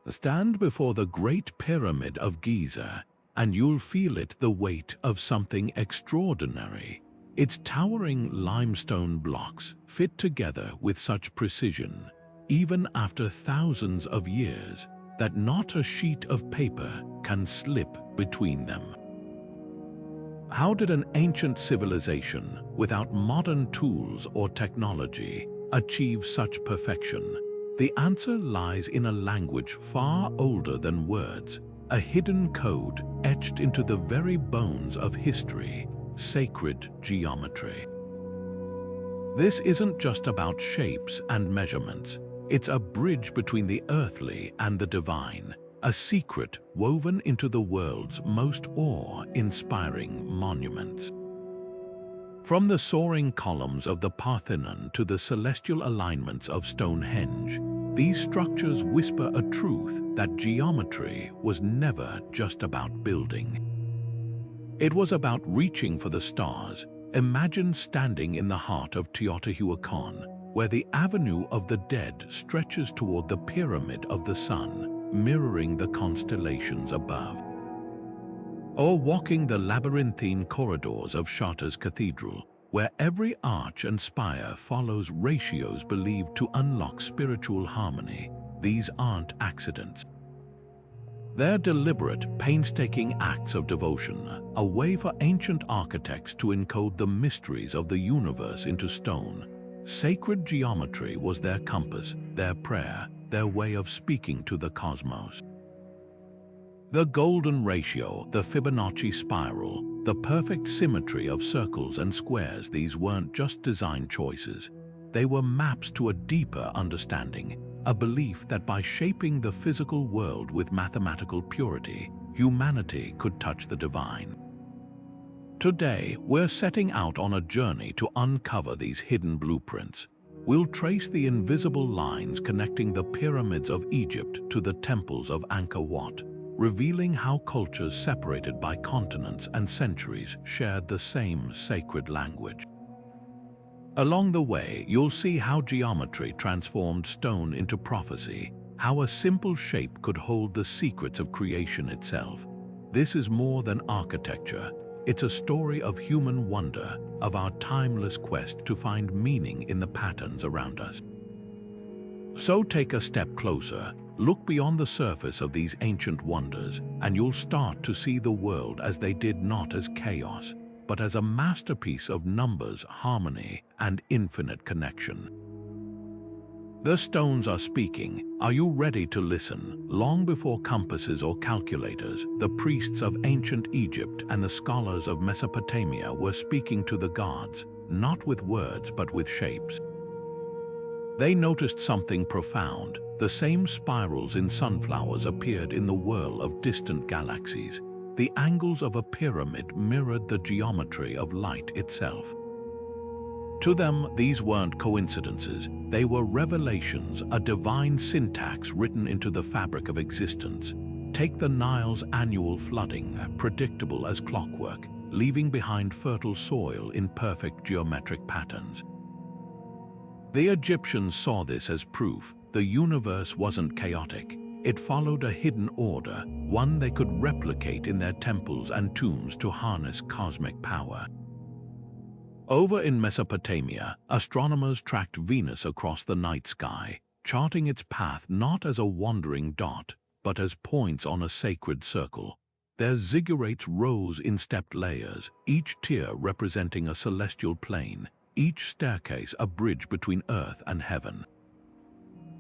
Stand before the Great Pyramid of Giza, and you'll feel it the weight of something extraordinary. Its towering limestone blocks fit together with such precision, even after thousands of years, that not a sheet of paper can slip between them. How did an ancient civilization, without modern tools or technology, achieve such perfection? The answer lies in a language far older than words, a hidden code etched into the very bones of history: sacred geometry. This isn't just about shapes and measurements. It's a bridge between the earthly and the divine, a secret woven into the world's most awe-inspiring monuments. From the soaring columns of the Parthenon to the celestial alignments of Stonehenge, these structures whisper a truth that geometry was never just about building. It was about reaching for the stars. Imagine standing in the heart of Teotihuacán, where the Avenue of the Dead stretches toward the Pyramid of the Sun, mirroring the constellations above. Or walking the labyrinthine corridors of Chartres Cathedral, where every arch and spire follows ratios believed to unlock spiritual harmony. These aren't accidents. They're deliberate, painstaking acts of devotion, a way for ancient architects to encode the mysteries of the universe into stone. Sacred geometry was their compass, their prayer, their way of speaking to the cosmos. The Golden Ratio, the Fibonacci spiral, the perfect symmetry of circles and squares, these weren't just design choices. They were maps to a deeper understanding, a belief that by shaping the physical world with mathematical purity, humanity could touch the divine. Today, we're setting out on a journey to uncover these hidden blueprints. We'll trace the invisible lines connecting the pyramids of Egypt to the temples of Ankerwatt, revealing how cultures separated by continents and centuries shared the same sacred language. Along the way, you'll see how geometry transformed stone into prophecy, how a simple shape could hold the secrets of creation itself. This is more than architecture. It's a story of human wonder, of our timeless quest to find meaning in the patterns around us. So take a step closer, look beyond the surface of these ancient wonders, and you'll start to see the world as they did, not as chaos, but as a masterpiece of numbers, harmony, and infinite connection. The stones are speaking. Are you ready to listen? Long before compasses or calculators, the priests of ancient Egypt and the scholars of Mesopotamia were speaking to the gods, not with words but with shapes. They noticed something profound. The same spirals in sunflowers appeared in the whirl of distant galaxies. The angles of a pyramid mirrored the geometry of light itself. To them, these weren't coincidences. They were revelations, a divine syntax written into the fabric of existence. Take the Nile's annual flooding, predictable as clockwork, leaving behind fertile soil in perfect geometric patterns. The Egyptians saw this as proof. The universe wasn't chaotic. It followed a hidden order, one they could replicate in their temples and tombs to harness cosmic power. Over in Mesopotamia, astronomers tracked Venus across the night sky, charting its path not as a wandering dot, but as points on a sacred circle. Their ziggurats rose in stepped layers, each tier representing a celestial plane, each staircase a bridge between earth and heaven.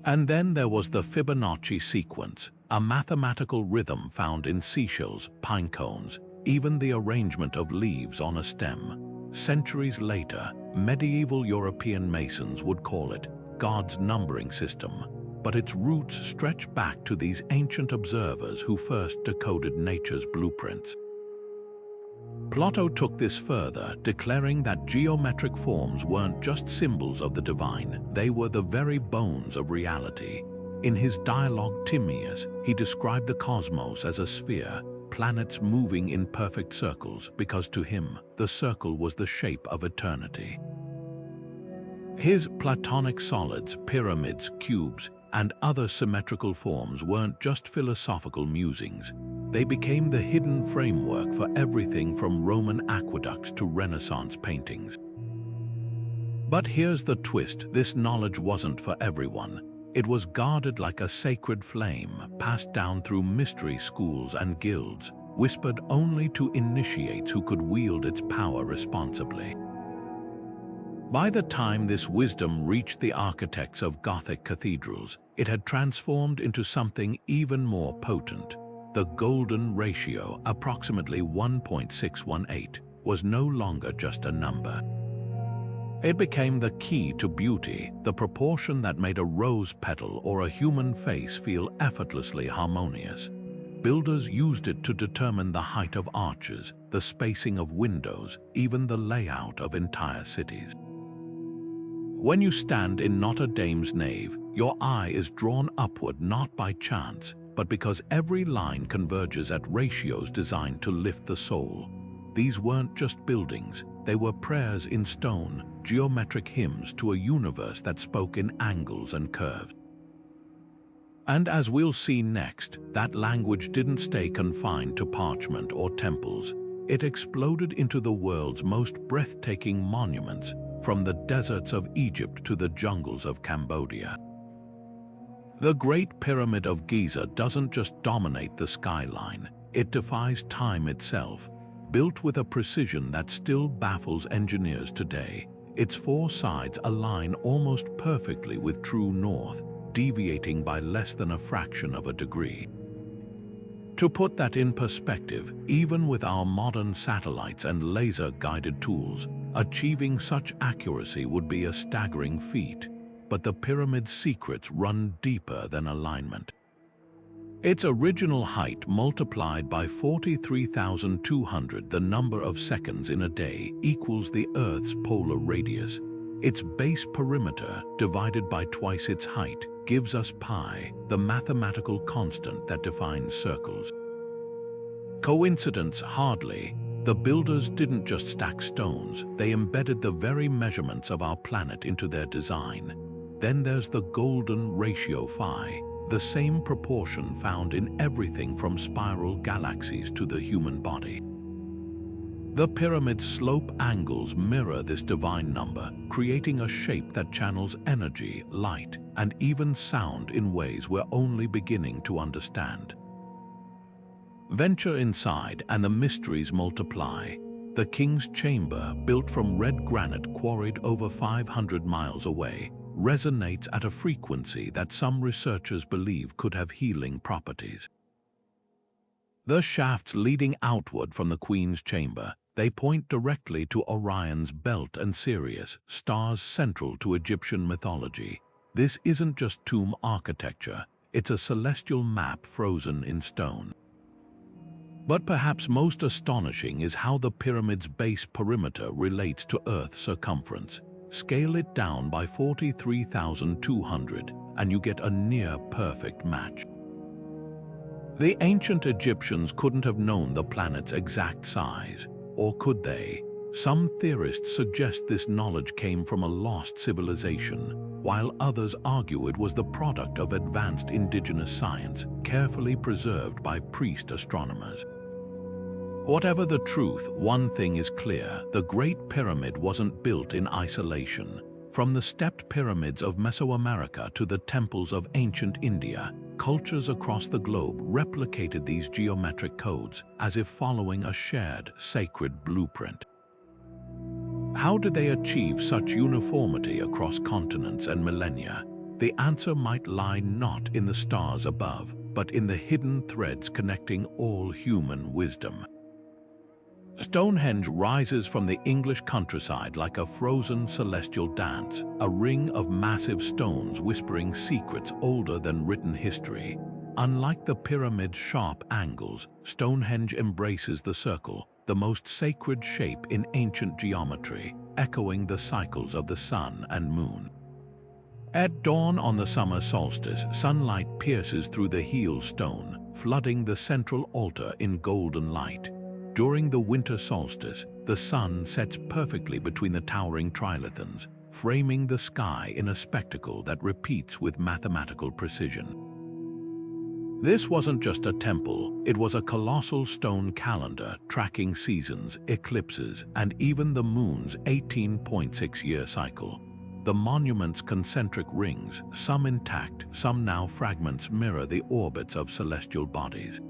And then there was the Fibonacci sequence, a mathematical rhythm found in seashells, pine cones, even the arrangement of leaves on a stem. Centuries later, medieval European Masons would call it God's numbering system, but its roots stretch back to these ancient observers who first decoded nature's blueprints. Plato took this further, declaring that geometric forms weren't just symbols of the divine, they were the very bones of reality. In his dialogue Timaeus, he described the cosmos as a sphere, planets moving in perfect circles, because to him, the circle was the shape of eternity. His Platonic solids, pyramids, cubes, and other symmetrical forms weren't just philosophical musings. They became the hidden framework for everything from Roman aqueducts to Renaissance paintings. But here's the twist: this knowledge wasn't for everyone. It was guarded like a sacred flame, passed down through mystery schools and guilds, whispered only to initiates who could wield its power responsibly. By the time this wisdom reached the architects of Gothic cathedrals, it had transformed into something even more potent. The Golden Ratio, approximately 1.618, was no longer just a number. It became the key to beauty, the proportion that made a rose petal or a human face feel effortlessly harmonious. Builders used it to determine the height of arches, the spacing of windows, even the layout of entire cities. When you stand in Notre Dame's nave, your eye is drawn upward not by chance, but because every line converges at ratios designed to lift the soul. These weren't just buildings, they were prayers in stone, geometric hymns to a universe that spoke in angles and curves. And as we'll see next, that language didn't stay confined to parchment or temples. It exploded into the world's most breathtaking monuments, from the deserts of Egypt to the jungles of Cambodia. The Great Pyramid of Giza doesn't just dominate the skyline, it defies time itself. Built with a precision that still baffles engineers today, its four sides align almost perfectly with true north, deviating by less than a fraction of a degree. To put that in perspective, even with our modern satellites and laser-guided tools, achieving such accuracy would be a staggering feat. But the pyramid's secrets run deeper than alignment. Its original height multiplied by 43,200, the number of seconds in a day, equals the Earth's polar radius. Its base perimeter, divided by twice its height, gives us pi, the mathematical constant that defines circles. Coincidence? Hardly. The builders didn't just stack stones, they embedded the very measurements of our planet into their design. Then there's the Golden Ratio Phi, the same proportion found in everything from spiral galaxies to the human body. The pyramid's slope angles mirror this divine number, creating a shape that channels energy, light, and even sound in ways we're only beginning to understand. Venture inside and the mysteries multiply. The King's Chamber, built from red granite quarried over 500 miles away, resonates at a frequency that some researchers believe could have healing properties. The shafts leading outward from the Queen's Chamber, they point directly to Orion's belt and Sirius, stars central to Egyptian mythology. This isn't just tomb architecture, it's a celestial map frozen in stone. But perhaps most astonishing is how the pyramid's base perimeter relates to Earth's circumference. Scale it down by 43,200 and you get a near-perfect match. The ancient Egyptians couldn't have known the planet's exact size, or could they? Some theorists suggest this knowledge came from a lost civilization, while others argue it was the product of advanced indigenous science, carefully preserved by priest astronomers. Whatever the truth, one thing is clear: the Great Pyramid wasn't built in isolation. From the stepped pyramids of Mesoamerica to the temples of ancient India, cultures across the globe replicated these geometric codes as if following a shared, sacred blueprint. How did they achieve such uniformity across continents and millennia? The answer might lie not in the stars above, but in the hidden threads connecting all human wisdom. Stonehenge rises from the English countryside like a frozen celestial dance, a ring of massive stones whispering secrets older than written history. Unlike the pyramid's sharp angles, Stonehenge embraces the circle, the most sacred shape in ancient geometry, echoing the cycles of the sun and moon. At dawn on the summer solstice, sunlight pierces through the heel stone, flooding the central altar in golden light. During the winter solstice, the sun sets perfectly between the towering trilithons, framing the sky in a spectacle that repeats with mathematical precision. This wasn't just a temple, it was a colossal stone calendar tracking seasons, eclipses, and even the moon's 18.6-year cycle. The monument's concentric rings, some intact, some now fragments, mirror the orbits of celestial bodies.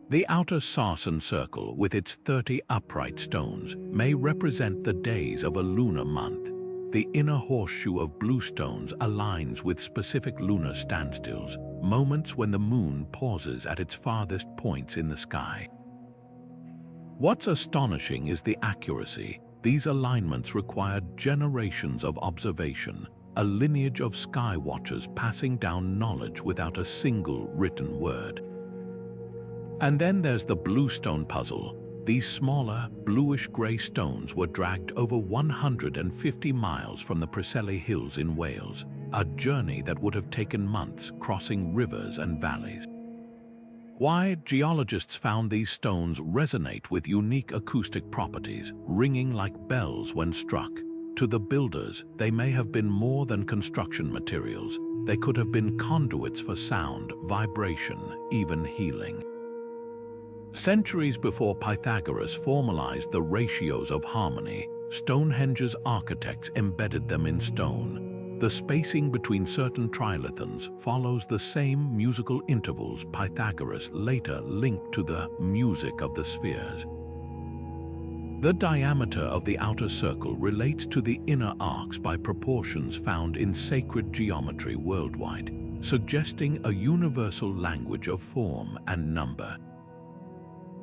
The outer Sarsen circle, with its 30 upright stones, may represent the days of a lunar month. The inner horseshoe of blue stones aligns with specific lunar standstills, moments when the moon pauses at its farthest points in the sky. What's astonishing is the accuracy. These alignments required generations of observation, a lineage of sky watchers passing down knowledge without a single written word. And then there's the bluestone puzzle. These smaller, bluish-gray stones were dragged over 150 miles from the Preseli Hills in Wales, a journey that would have taken months, crossing rivers and valleys. Why? Geologists found these stones resonate with unique acoustic properties, ringing like bells when struck. To the builders, they may have been more than construction materials. They could have been conduits for sound, vibration, even healing. Centuries before Pythagoras formalized the ratios of harmony, Stonehenge's architects embedded them in stone. The spacing between certain trilithons follows the same musical intervals Pythagoras later linked to the music of the spheres. The diameter of the outer circle relates to the inner arcs by proportions found in sacred geometry worldwide, suggesting a universal language of form and number.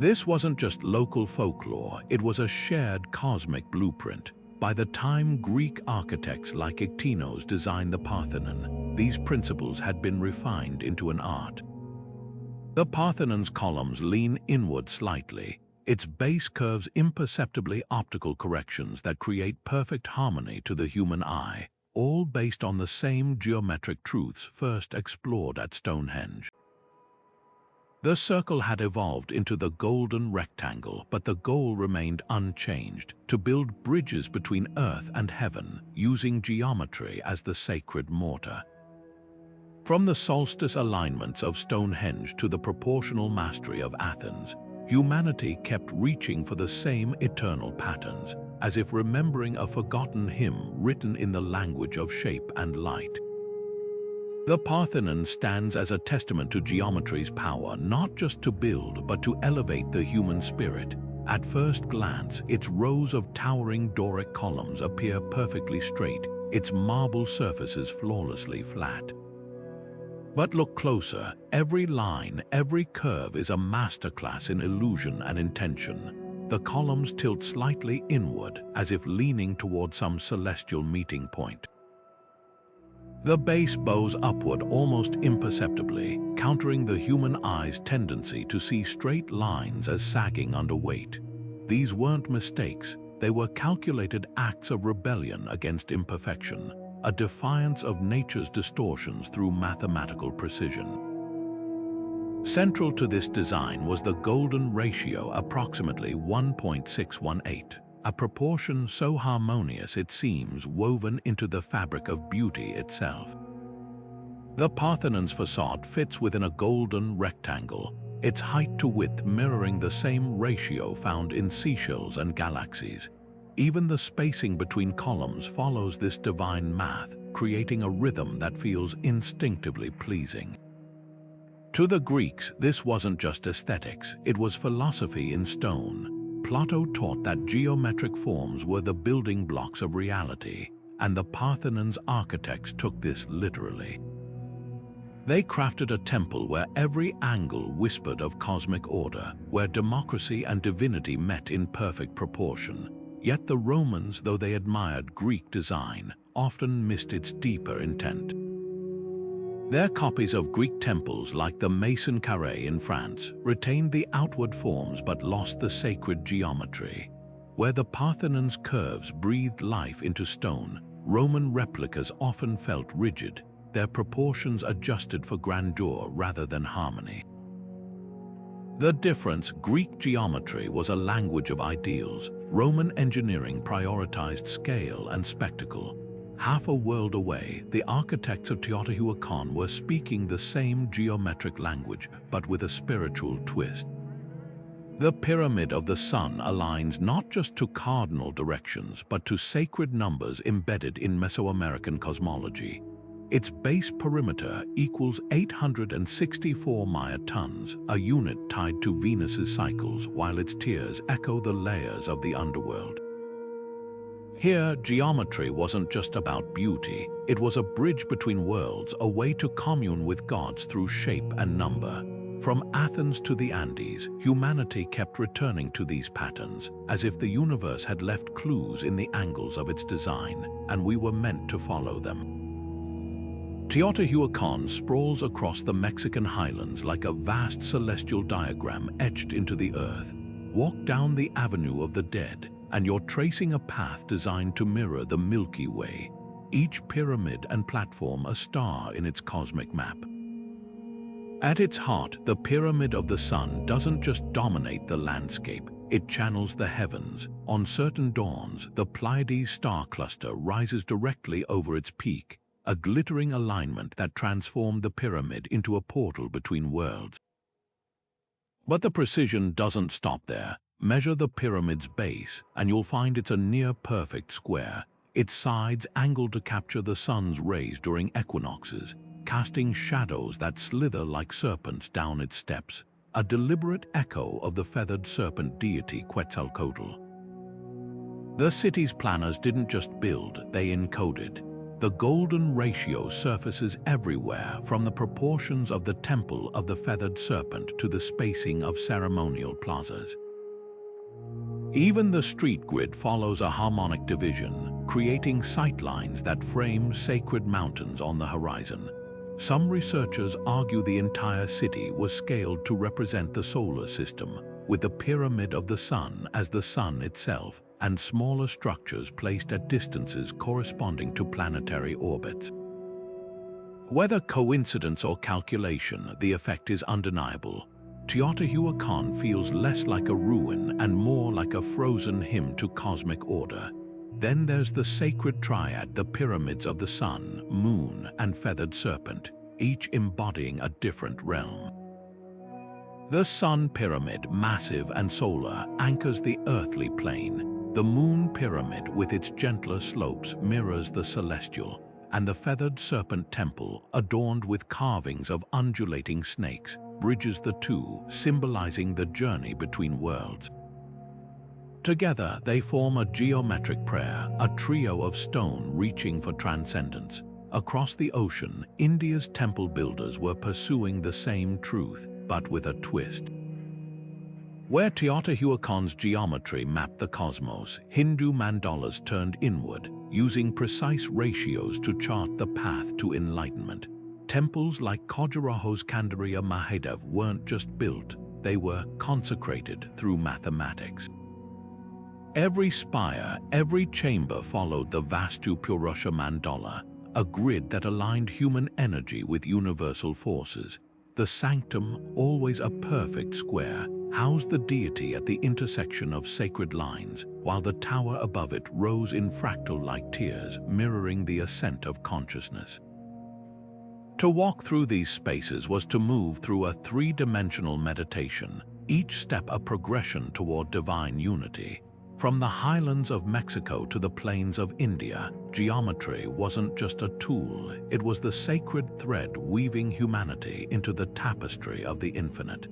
This wasn't just local folklore, it was a shared cosmic blueprint. By the time Greek architects like Iktinos designed the Parthenon, these principles had been refined into an art. The Parthenon's columns lean inward slightly. Its base curves imperceptibly optical corrections that create perfect harmony to the human eye, all based on the same geometric truths first explored at Stonehenge. The circle had evolved into the golden rectangle, but the goal remained unchanged: to build bridges between earth and heaven, using geometry as the sacred mortar. From the solstice alignments of Stonehenge to the proportional mastery of Athens, humanity kept reaching for the same eternal patterns, as if remembering a forgotten hymn written in the language of shape and light. The Parthenon stands as a testament to geometry's power, not just to build, but to elevate the human spirit. At first glance, its rows of towering Doric columns appear perfectly straight, its marble surfaces flawlessly flat. But look closer. Every line, every curve is a masterclass in illusion and intention. The columns tilt slightly inward, as if leaning toward some celestial meeting point. The base bows upward almost imperceptibly, countering the human eye's tendency to see straight lines as sagging under weight. These weren't mistakes, they were calculated acts of rebellion against imperfection, a defiance of nature's distortions through mathematical precision. Central to this design was the golden ratio, approximately 1.618. A proportion so harmonious it seems woven into the fabric of beauty itself. The Parthenon's facade fits within a golden rectangle, its height to width mirroring the same ratio found in seashells and galaxies. Even the spacing between columns follows this divine math, creating a rhythm that feels instinctively pleasing. To the Greeks, this wasn't just aesthetics, it was philosophy in stone. Plato taught that geometric forms were the building blocks of reality, and the Parthenon's architects took this literally. They crafted a temple where every angle whispered of cosmic order, where democracy and divinity met in perfect proportion. Yet the Romans, though they admired Greek design, often missed its deeper intent. Their copies of Greek temples, like the Maison Carré in France, retained the outward forms but lost the sacred geometry. Where the Parthenon's curves breathed life into stone, Roman replicas often felt rigid, their proportions adjusted for grandeur rather than harmony. The difference: Greek geometry was a language of ideals. Roman engineering prioritized scale and spectacle. Half a world away, the architects of Teotihuacán were speaking the same geometric language, but with a spiritual twist. The Pyramid of the Sun aligns not just to cardinal directions, but to sacred numbers embedded in Mesoamerican cosmology. Its base perimeter equals 864 Maya tons, a unit tied to Venus's cycles, while its tiers echo the layers of the underworld. Here, geometry wasn't just about beauty, it was a bridge between worlds, a way to commune with gods through shape and number. From Athens to the Andes, humanity kept returning to these patterns, as if the universe had left clues in the angles of its design, and we were meant to follow them. Teotihuacán sprawls across the Mexican highlands like a vast celestial diagram etched into the earth. Walk down the Avenue of the Dead, and you're tracing a path designed to mirror the Milky Way, each pyramid and platform a star in its cosmic map. At its heart, the Pyramid of the Sun doesn't just dominate the landscape, it channels the heavens. On certain dawns, the Pleiades star cluster rises directly over its peak, a glittering alignment that transformed the pyramid into a portal between worlds. But the precision doesn't stop there. Measure the pyramid's base, and you'll find it's a near-perfect square, its sides angled to capture the sun's rays during equinoxes, casting shadows that slither like serpents down its steps, a deliberate echo of the feathered serpent deity Quetzalcoatl. The city's planners didn't just build, they encoded. The Golden Ratio surfaces everywhere, from the proportions of the temple of the feathered serpent to the spacing of ceremonial plazas. Even the street grid follows a harmonic division, creating sightlines that frame sacred mountains on the horizon. Some researchers argue the entire city was scaled to represent the solar system, with the Pyramid of the Sun as the sun itself, and smaller structures placed at distances corresponding to planetary orbits. Whether coincidence or calculation, the effect is undeniable. Teotihuacán feels less like a ruin and more like a frozen hymn to cosmic order. Then there's the sacred triad, the pyramids of the sun, moon, and feathered serpent, each embodying a different realm. The Sun Pyramid, massive and solar, anchors the earthly plane. The Moon Pyramid, with its gentler slopes, mirrors the celestial, and the feathered serpent temple, adorned with carvings of undulating snakes, bridges the two, symbolizing the journey between worlds. Together, they form a geometric prayer, a trio of stone reaching for transcendence. Across the ocean, India's temple builders were pursuing the same truth, but with a twist. Where Teotihuacán's geometry mapped the cosmos, Hindu mandalas turned inward, using precise ratios to chart the path to enlightenment. Temples like Khajuraho's Kandariya Mahadev weren't just built, they were consecrated through mathematics. Every spire, every chamber followed the Vastu Purusha mandala, a grid that aligned human energy with universal forces. The sanctum, always a perfect square, housed the deity at the intersection of sacred lines, while the tower above it rose in fractal-like tiers, mirroring the ascent of consciousness. To walk through these spaces was to move through a three-dimensional meditation, each step a progression toward divine unity. From the highlands of Mexico to the plains of India, geometry wasn't just a tool, it was the sacred thread weaving humanity into the tapestry of the infinite.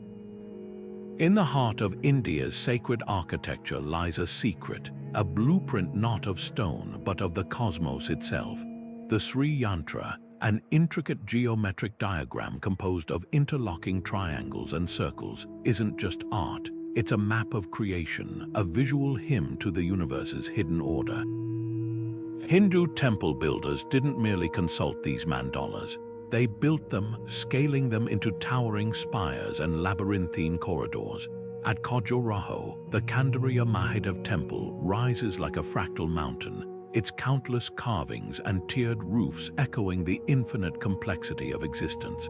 In the heart of India's sacred architecture lies a secret, a blueprint not of stone but of the cosmos itself. The Sri Yantra, an intricate geometric diagram composed of interlocking triangles and circles, isn't just art, it's a map of creation, a visual hymn to the universe's hidden order. Hindu temple builders didn't merely consult these mandalas. They built them, scaling them into towering spires and labyrinthine corridors. At Khajuraho, the Kandariya Mahadev temple rises like a fractal mountain, its countless carvings and tiered roofs echoing the infinite complexity of existence.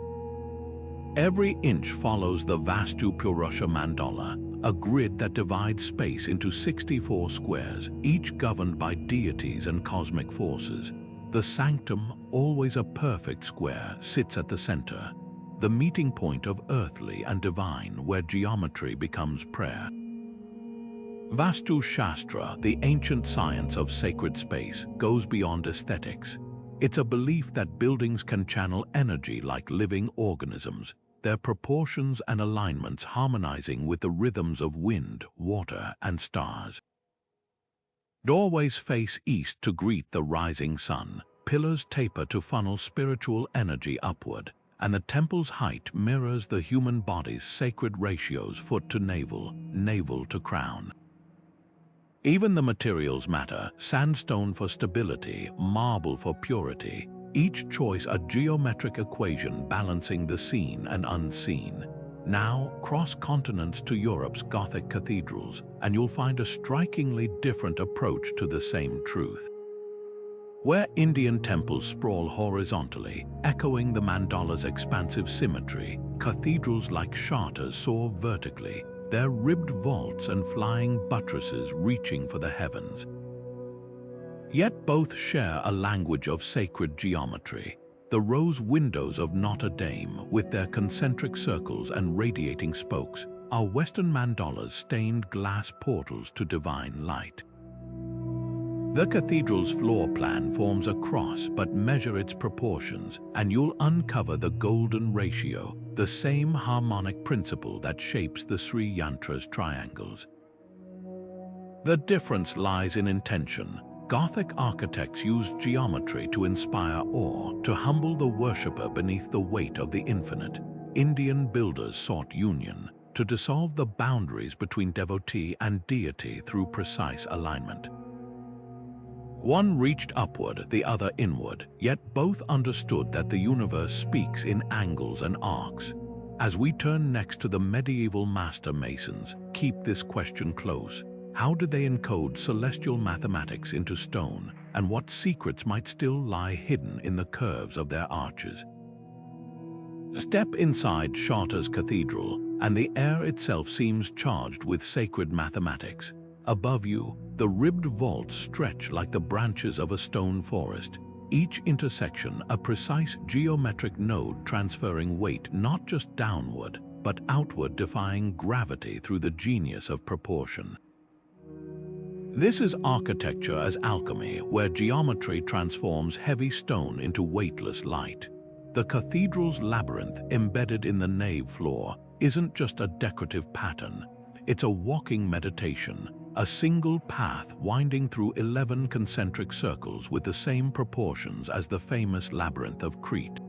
Every inch follows the Vastu Purusha mandala, a grid that divides space into 64 squares, each governed by deities and cosmic forces. The sanctum, always a perfect square, sits at the center, the meeting point of earthly and divine, where geometry becomes prayer. Vastu Shastra, the ancient science of sacred space, goes beyond aesthetics. It's a belief that buildings can channel energy like living organisms, their proportions and alignments harmonizing with the rhythms of wind, water, and stars. Doorways face east to greet the rising sun, pillars taper to funnel spiritual energy upward, and the temple's height mirrors the human body's sacred ratios: foot to navel, navel to crown. Even the materials matter: sandstone for stability, marble for purity, each choice a geometric equation balancing the seen and unseen. Now, cross continents to Europe's Gothic cathedrals, and you'll find a strikingly different approach to the same truth. Where Indian temples sprawl horizontally, echoing the mandala's expansive symmetry, cathedrals like charters soar vertically, their ribbed vaults and flying buttresses reaching for the heavens. Yet both share a language of sacred geometry. The rose windows of Notre Dame, with their concentric circles and radiating spokes, are Western mandalas, stained glass portals to divine light. The cathedral's floor plan forms a cross, but measure its proportions, and you'll uncover the golden ratio, the same harmonic principle that shapes the Sri Yantra's triangles. The difference lies in intention. Gothic architects used geometry to inspire awe, to humble the worshipper beneath the weight of the infinite. Indian builders sought union, to dissolve the boundaries between devotee and deity through precise alignment. One reached upward, the other inward, yet both understood that the universe speaks in angles and arcs. As we turn next to the medieval master masons, keep this question close. How did they encode celestial mathematics into stone, and what secrets might still lie hidden in the curves of their arches? Step inside Chartres Cathedral, and the air itself seems charged with sacred mathematics. Above you, the ribbed vaults stretch like the branches of a stone forest, each intersection a precise geometric node transferring weight not just downward, but outward, defying gravity through the genius of proportion. This is architecture as alchemy, where geometry transforms heavy stone into weightless light. The cathedral's labyrinth, embedded in the nave floor, isn't just a decorative pattern. It's a walking meditation, a single path winding through 11 concentric circles with the same proportions as the famous labyrinth of Crete.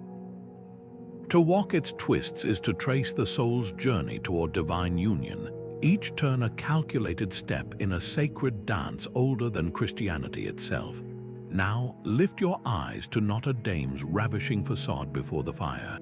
To walk its twists is to trace the soul's journey toward divine union, each turn a calculated step in a sacred dance older than Christianity itself. Now, lift your eyes to Notre Dame's ravishing facade before the fire.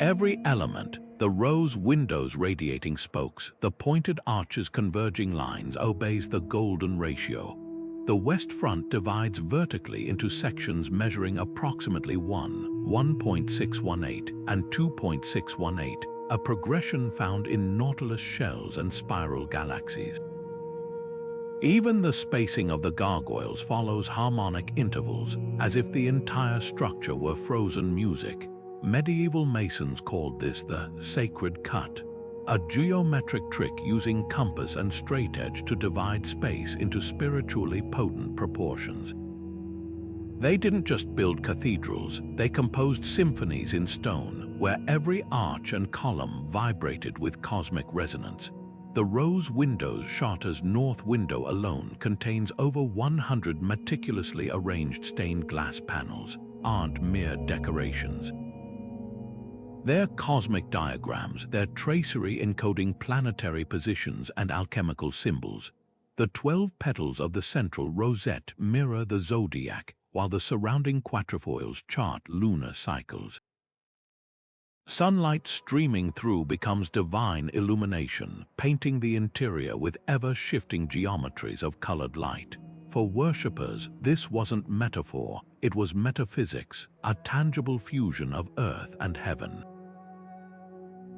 Every element, the rose windows radiating spokes, the pointed arches converging lines, obeys the golden ratio. The west front divides vertically into sections measuring approximately 1.618, and 2.618, a progression found in nautilus shells and spiral galaxies. Even the spacing of the gargoyles follows harmonic intervals, as if the entire structure were frozen music. Medieval masons called this the sacred cut, a geometric trick using compass and straightedge to divide space into spiritually potent proportions. They didn't just build cathedrals, they composed symphonies in stone, where every arch and column vibrated with cosmic resonance. The rose windows, Chartres' north window alone, contains over 100 meticulously arranged stained glass panels, aren't mere decorations. They're cosmic diagrams, their tracery encoding planetary positions and alchemical symbols. The 12 petals of the central rosette mirror the zodiac, while the surrounding quatrefoils chart lunar cycles. Sunlight streaming through becomes divine illumination, painting the interior with ever-shifting geometries of colored light. For worshippers, this wasn't metaphor, it was metaphysics, a tangible fusion of earth and heaven.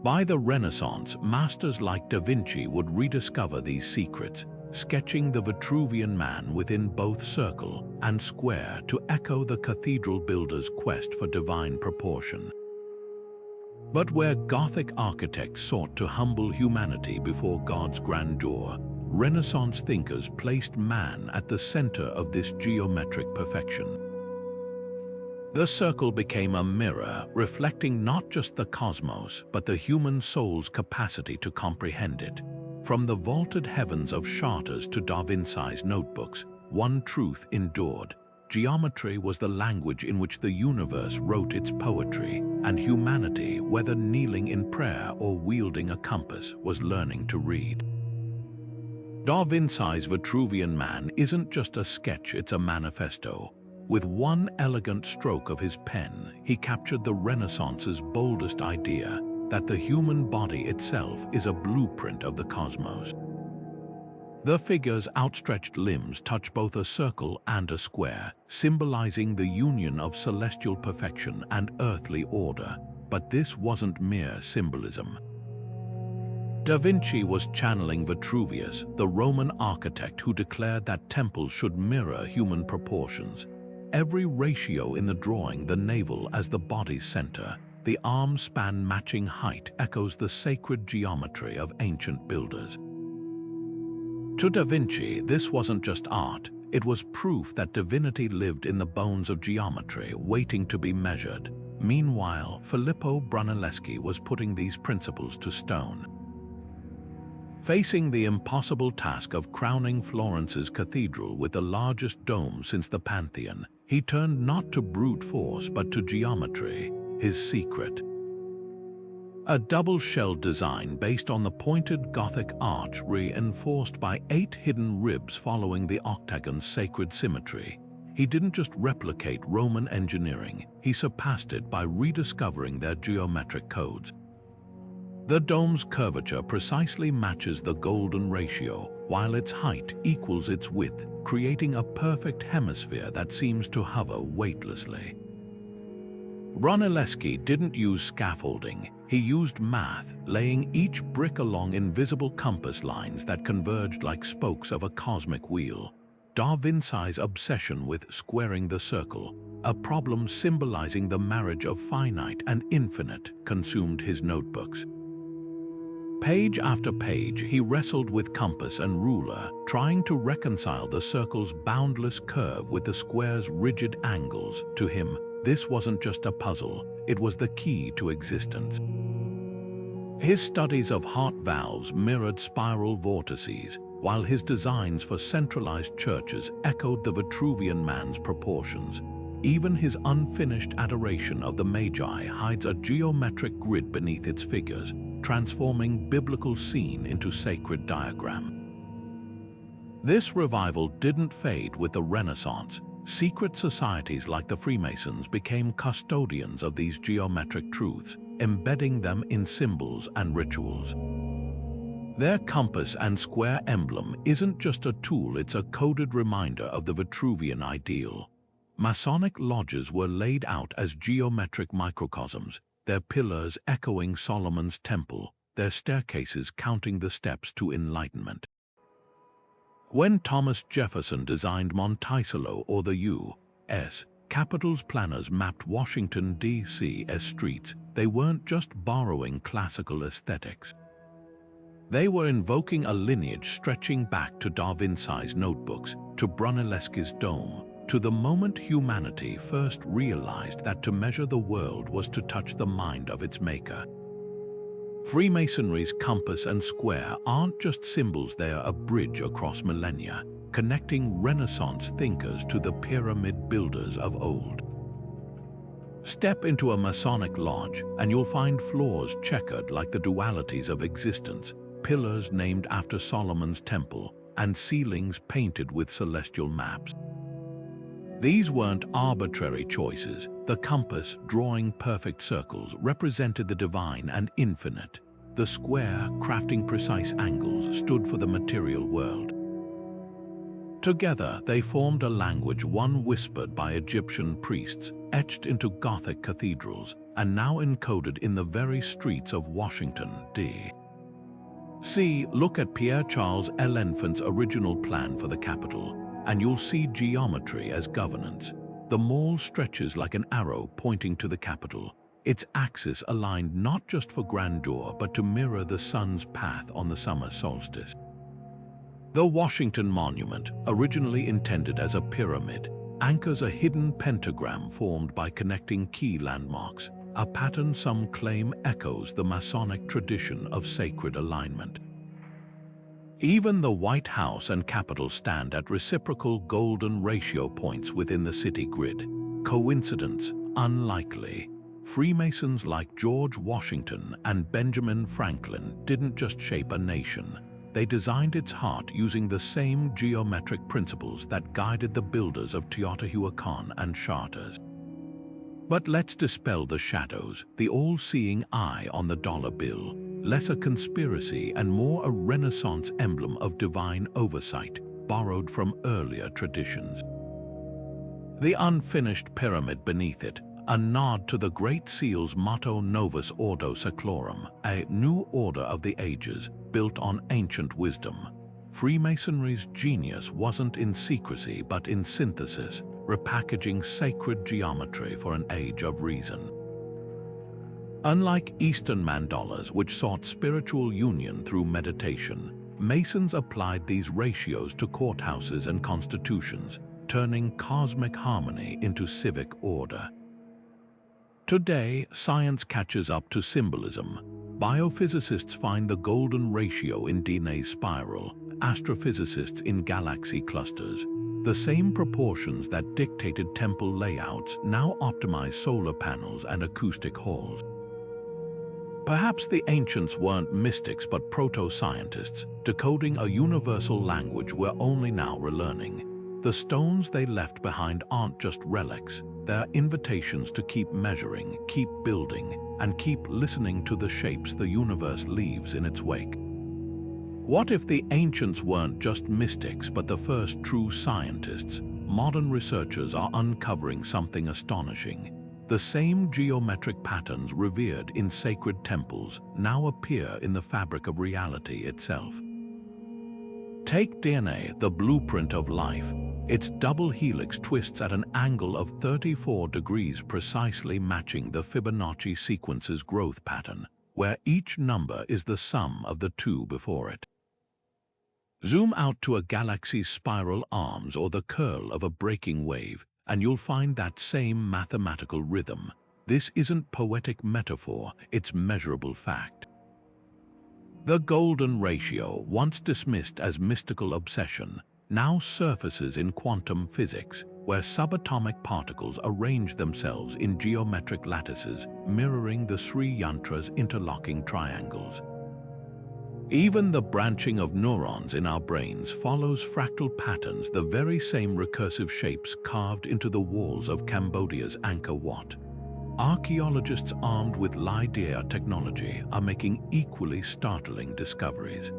By the Renaissance, masters like Da Vinci would rediscover these secrets, sketching the Vitruvian man within both circle and square to echo the cathedral builder's quest for divine proportion. But where Gothic architects sought to humble humanity before God's grandeur, Renaissance thinkers placed man at the center of this geometric perfection. The circle became a mirror reflecting not just the cosmos, but the human soul's capacity to comprehend it. From the vaulted heavens of Chartres to Da Vinci's notebooks, one truth endured. Geometry was the language in which the universe wrote its poetry, and humanity, whether kneeling in prayer or wielding a compass, was learning to read. Da Vinci's Vitruvian Man isn't just a sketch, it's a manifesto. With one elegant stroke of his pen, he captured the Renaissance's boldest idea, that the human body itself is a blueprint of the cosmos. The figure's outstretched limbs touch both a circle and a square, symbolizing the union of celestial perfection and earthly order. But this wasn't mere symbolism. Da Vinci was channeling Vitruvius, the Roman architect who declared that temples should mirror human proportions. Every ratio in the drawing, the navel as the body's center, the arm span matching height, echoes the sacred geometry of ancient builders. To Da Vinci, this wasn't just art, it was proof that divinity lived in the bones of geometry, waiting to be measured. Meanwhile, Filippo Brunelleschi was putting these principles to stone. Facing the impossible task of crowning Florence's cathedral with the largest dome since the Pantheon, he turned not to brute force but to geometry, his secret. A double-shelled design based on the pointed Gothic arch reinforced by 8 hidden ribs following the octagon's sacred symmetry. He didn't just replicate Roman engineering, he surpassed it by rediscovering their geometric codes. The dome's curvature precisely matches the Golden Ratio, while its height equals its width, creating a perfect hemisphere that seems to hover weightlessly. Brunelleschi didn't use scaffolding, he used math, laying each brick along invisible compass lines that converged like spokes of a cosmic wheel. Da Vinci's obsession with squaring the circle, a problem symbolizing the marriage of finite and infinite, consumed his notebooks. Page after page, he wrestled with compass and ruler, trying to reconcile the circle's boundless curve with the square's rigid angles. To him, this wasn't just a puzzle, it was the key to existence. His studies of heart valves mirrored spiral vortices, while his designs for centralized churches echoed the Vitruvian man's proportions. Even his unfinished adoration of the Magi hides a geometric grid beneath its figures, transforming biblical scene into sacred diagram. This revival didn't fade with the Renaissance. Secret societies like the Freemasons became custodians of these geometric truths, embedding them in symbols and rituals. Their compass and square emblem isn't just a tool, it's a coded reminder of the Vitruvian ideal. Masonic lodges were laid out as geometric microcosms, their pillars echoing Solomon's temple, their staircases counting the steps to enlightenment. When Thomas Jefferson designed Monticello or the U.S. Capitol's planners mapped Washington, D.C. as streets, they weren't just borrowing classical aesthetics. They were invoking a lineage stretching back to Da Vinci's notebooks, to Brunelleschi's dome, to the moment humanity first realized that to measure the world was to touch the mind of its maker. Freemasonry's compass and square aren't just symbols, they are a bridge across millennia, connecting Renaissance thinkers to the pyramid builders of old. Step into a Masonic lodge and you'll find floors checkered like the dualities of existence, pillars named after Solomon's temple, and ceilings painted with celestial maps. These weren't arbitrary choices. The compass, drawing perfect circles, represented the divine and infinite. The square, crafting precise angles, stood for the material world. Together, they formed a language, one whispered by Egyptian priests, etched into Gothic cathedrals, and now encoded in the very streets of Washington, D.C. Look at Pierre Charles L'Enfant's original plan for the Capitol, and you'll see geometry as governance. The mall stretches like an arrow pointing to the Capitol, its axis aligned not just for grandeur but to mirror the sun's path on the summer solstice. The Washington Monument, originally intended as a pyramid, anchors a hidden pentagram formed by connecting key landmarks, a pattern some claim echoes the Masonic tradition of sacred alignment. Even the White House and Capitol stand at reciprocal golden ratio points within the city grid. Coincidence? Unlikely. Freemasons like George Washington and Benjamin Franklin didn't just shape a nation. They designed its heart using the same geometric principles that guided the builders of Teotihuacán and Chartres. But let's dispel the shadows, the all-seeing eye on the dollar bill, less a conspiracy and more a Renaissance emblem of divine oversight, borrowed from earlier traditions. The unfinished pyramid beneath it, a nod to the Great Seal's motto Novus Ordo Seclorum, a new order of the ages, built on ancient wisdom. Freemasonry's genius wasn't in secrecy but in synthesis, repackaging sacred geometry for an age of reason. Unlike Eastern Mandalas, which sought spiritual union through meditation, Masons applied these ratios to courthouses and constitutions, turning cosmic harmony into civic order. Today, science catches up to symbolism. Biophysicists find the golden ratio in DNA's spiral, astrophysicists in galaxy clusters. The same proportions that dictated temple layouts now optimize solar panels and acoustic halls. Perhaps the ancients weren't mystics but proto-scientists, decoding a universal language we're only now relearning. The stones they left behind aren't just relics, they're invitations to keep measuring, keep building, and keep listening to the shapes the universe leaves in its wake. What if the ancients weren't just mystics but the first true scientists? Modern researchers are uncovering something astonishing. The same geometric patterns revered in sacred temples now appear in the fabric of reality itself. Take DNA, the blueprint of life. Its double helix twists at an angle of 34 degrees, precisely matching the Fibonacci sequence's growth pattern, where each number is the sum of the two before it. Zoom out to a galaxy's spiral arms or the curl of a breaking wave, and you'll find that same mathematical rhythm. This isn't poetic metaphor, it's measurable fact. The golden ratio, once dismissed as mystical obsession, now surfaces in quantum physics, where subatomic particles arrange themselves in geometric lattices, mirroring the Sri Yantra's interlocking triangles. Even the branching of neurons in our brains follows fractal patterns, the very same recursive shapes carved into the walls of Cambodia's Ankerwatt. Archaeologists armed with LIDAR technology are making equally startling discoveries.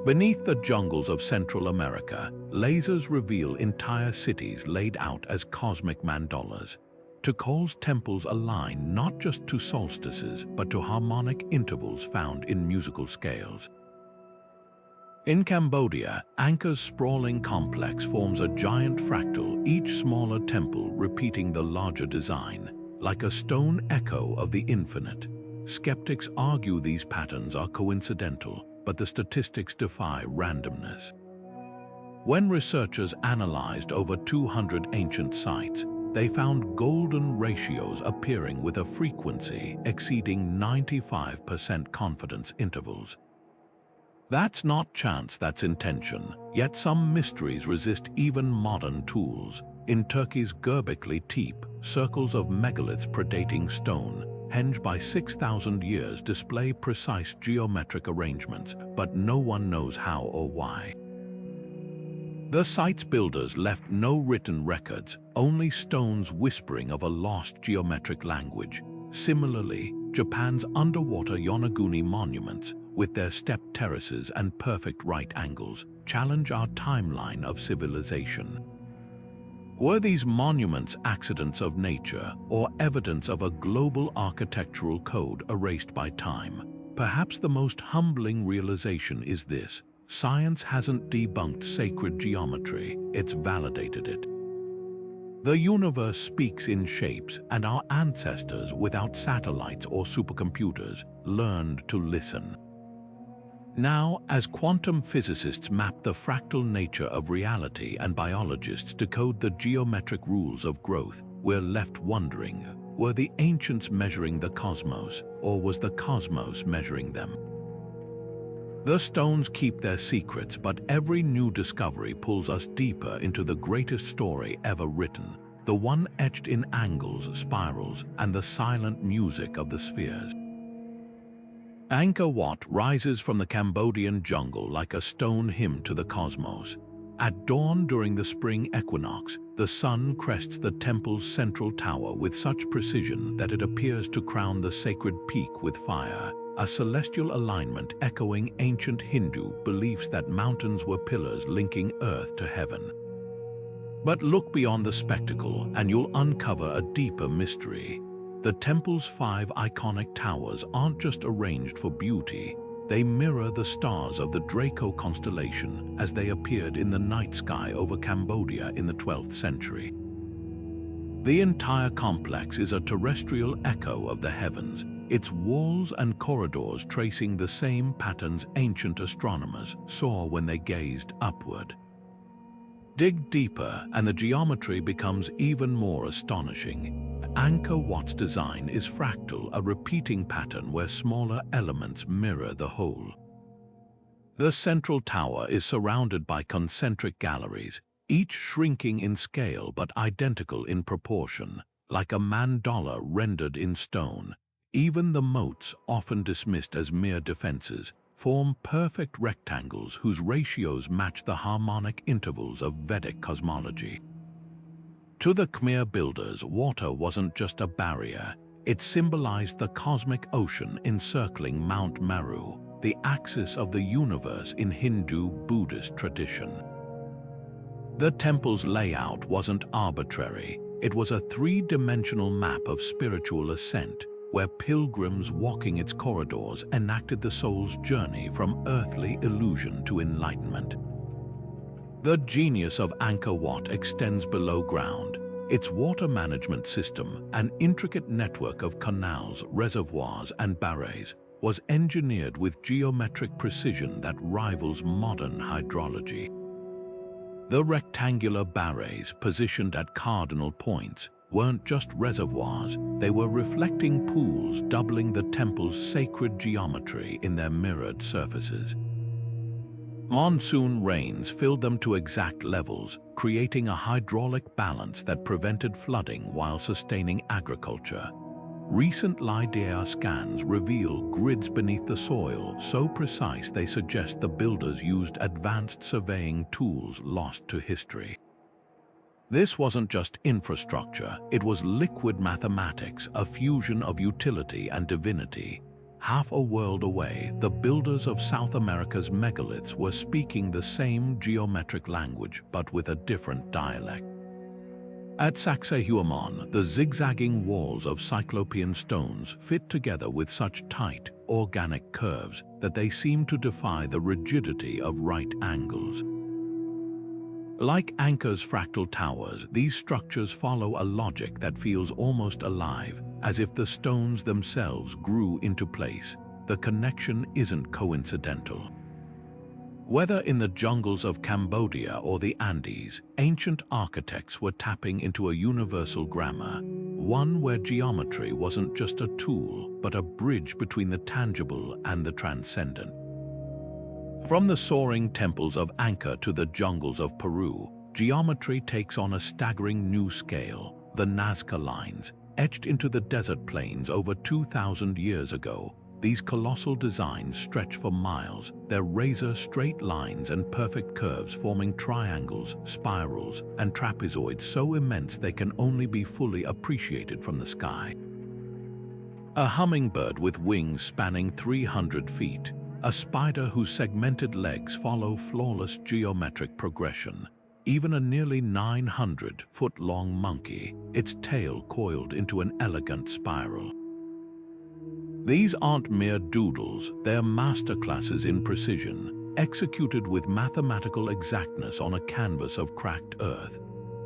Beneath the jungles of Central America, lasers reveal entire cities laid out as cosmic mandalas. Tukol's temples align not just to solstices, but to harmonic intervals found in musical scales. In Cambodia, Angkor's sprawling complex forms a giant fractal, each smaller temple repeating the larger design, like a stone echo of the infinite. Skeptics argue these patterns are coincidental, but the statistics defy randomness. When researchers analyzed over 200 ancient sites, they found golden ratios appearing with a frequency exceeding 95% confidence intervals. That's not chance, that's intention, yet some mysteries resist even modern tools. In Turkey's Göbekli Tepe, circles of megaliths predating Stonehenge by 6,000 years display precise geometric arrangements, but no one knows how or why. The site's builders left no written records, only stones whispering of a lost geometric language. Similarly, Japan's underwater Yonaguni monuments, with their stepped terraces and perfect right angles, challenge our timeline of civilization. Were these monuments accidents of nature or evidence of a global architectural code erased by time? Perhaps the most humbling realization is this: science hasn't debunked sacred geometry, it's validated it. The universe speaks in shapes, and our ancestors, without satellites or supercomputers, learned to listen. Now, as quantum physicists map the fractal nature of reality and biologists decode the geometric rules of growth, we're left wondering, were the ancients measuring the cosmos, or was the cosmos measuring them? The stones keep their secrets, but every new discovery pulls us deeper into the greatest story ever written, the one etched in angles, spirals, and the silent music of the spheres. Ankerwatt rises from the Cambodian jungle like a stone hymn to the cosmos. At dawn during the spring equinox, the sun crests the temple's central tower with such precision that it appears to crown the sacred peak with fire, a celestial alignment echoing ancient Hindu beliefs that mountains were pillars linking earth to heaven. But look beyond the spectacle and you'll uncover a deeper mystery. The temple's 5 iconic towers aren't just arranged for beauty, they mirror the stars of the Draco constellation as they appeared in the night sky over Cambodia in the 12th century. The entire complex is a terrestrial echo of the heavens, its walls and corridors tracing the same patterns ancient astronomers saw when they gazed upward. Dig deeper and the geometry becomes even more astonishing. Ankerwatt's design is fractal, a repeating pattern where smaller elements mirror the whole. The central tower is surrounded by concentric galleries, each shrinking in scale but identical in proportion, like a mandala rendered in stone. Even the moats, often dismissed as mere defenses, form perfect rectangles whose ratios match the harmonic intervals of Vedic cosmology. To the Khmer builders, water wasn't just a barrier, it symbolized the cosmic ocean encircling Mount Meru, the axis of the universe in Hindu-Buddhist tradition. The temple's layout wasn't arbitrary, it was a 3-dimensional map of spiritual ascent, where pilgrims walking its corridors enacted the soul's journey from earthly illusion to enlightenment. The genius of Ankerwatt extends below ground. Its water management system, an intricate network of canals, reservoirs, and barrages, was engineered with geometric precision that rivals modern hydrology. The rectangular barrages, positioned at cardinal points, weren't just reservoirs, they were reflecting pools doubling the temple's sacred geometry in their mirrored surfaces. Monsoon rains filled them to exact levels, creating a hydraulic balance that prevented flooding while sustaining agriculture. Recent LiDAR scans reveal grids beneath the soil so precise they suggest the builders used advanced surveying tools lost to history. This wasn't just infrastructure, it was liquid mathematics, a fusion of utility and divinity. Half a world away, the builders of South America's megaliths were speaking the same geometric language, but with a different dialect. At Sacsayhuaman, the zigzagging walls of cyclopean stones fit together with such tight, organic curves that they seem to defy the rigidity of right angles. Like Anker's fractal towers, these structures follow a logic that feels almost alive, as if the stones themselves grew into place. The connection isn't coincidental. Whether in the jungles of Cambodia or the Andes, ancient architects were tapping into a universal grammar, one where geometry wasn't just a tool, but a bridge between the tangible and the transcendent. From the soaring temples of Anker to the jungles of Peru, geometry takes on a staggering new scale. The Nazca lines, etched into the desert plains over 2,000 years ago, these colossal designs stretch for miles, their razor-straight lines and perfect curves forming triangles, spirals, and trapezoids so immense they can only be fully appreciated from the sky. A hummingbird with wings spanning 300 feet, a spider whose segmented legs follow flawless geometric progression. even a nearly 900-foot-long monkey, its tail coiled into an elegant spiral. These aren't mere doodles, they're masterclasses in precision, executed with mathematical exactness on a canvas of cracked earth.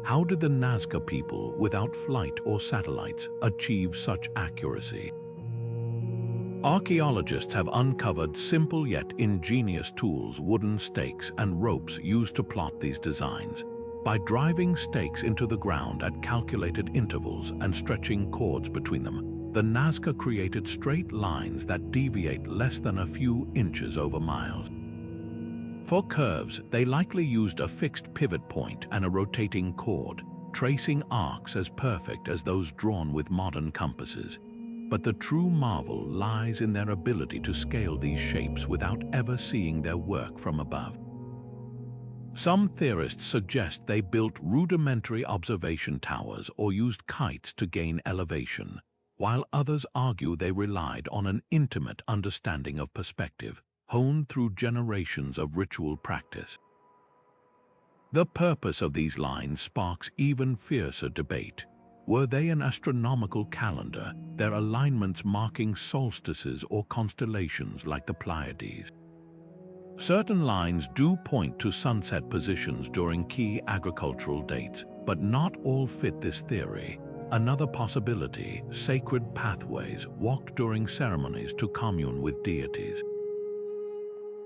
How did the Nazca people, without flight or satellites, achieve such accuracy? Archaeologists have uncovered simple yet ingenious tools, wooden stakes and ropes used to plot these designs. By driving stakes into the ground at calculated intervals and stretching cords between them, the Nazca created straight lines that deviate less than a few inches over miles. For curves, they likely used a fixed pivot point and a rotating chord, tracing arcs as perfect as those drawn with modern compasses. But the true marvel lies in their ability to scale these shapes without ever seeing their work from above. Some theorists suggest they built rudimentary observation towers or used kites to gain elevation, while others argue they relied on an intimate understanding of perspective, honed through generations of ritual practice. The purpose of these lines sparks even fiercer debate. Were they an astronomical calendar, their alignments marking solstices or constellations like the Pleiades? Certain lines do point to sunset positions during key agricultural dates, but not all fit this theory. Another possibility, sacred pathways walked during ceremonies to commune with deities.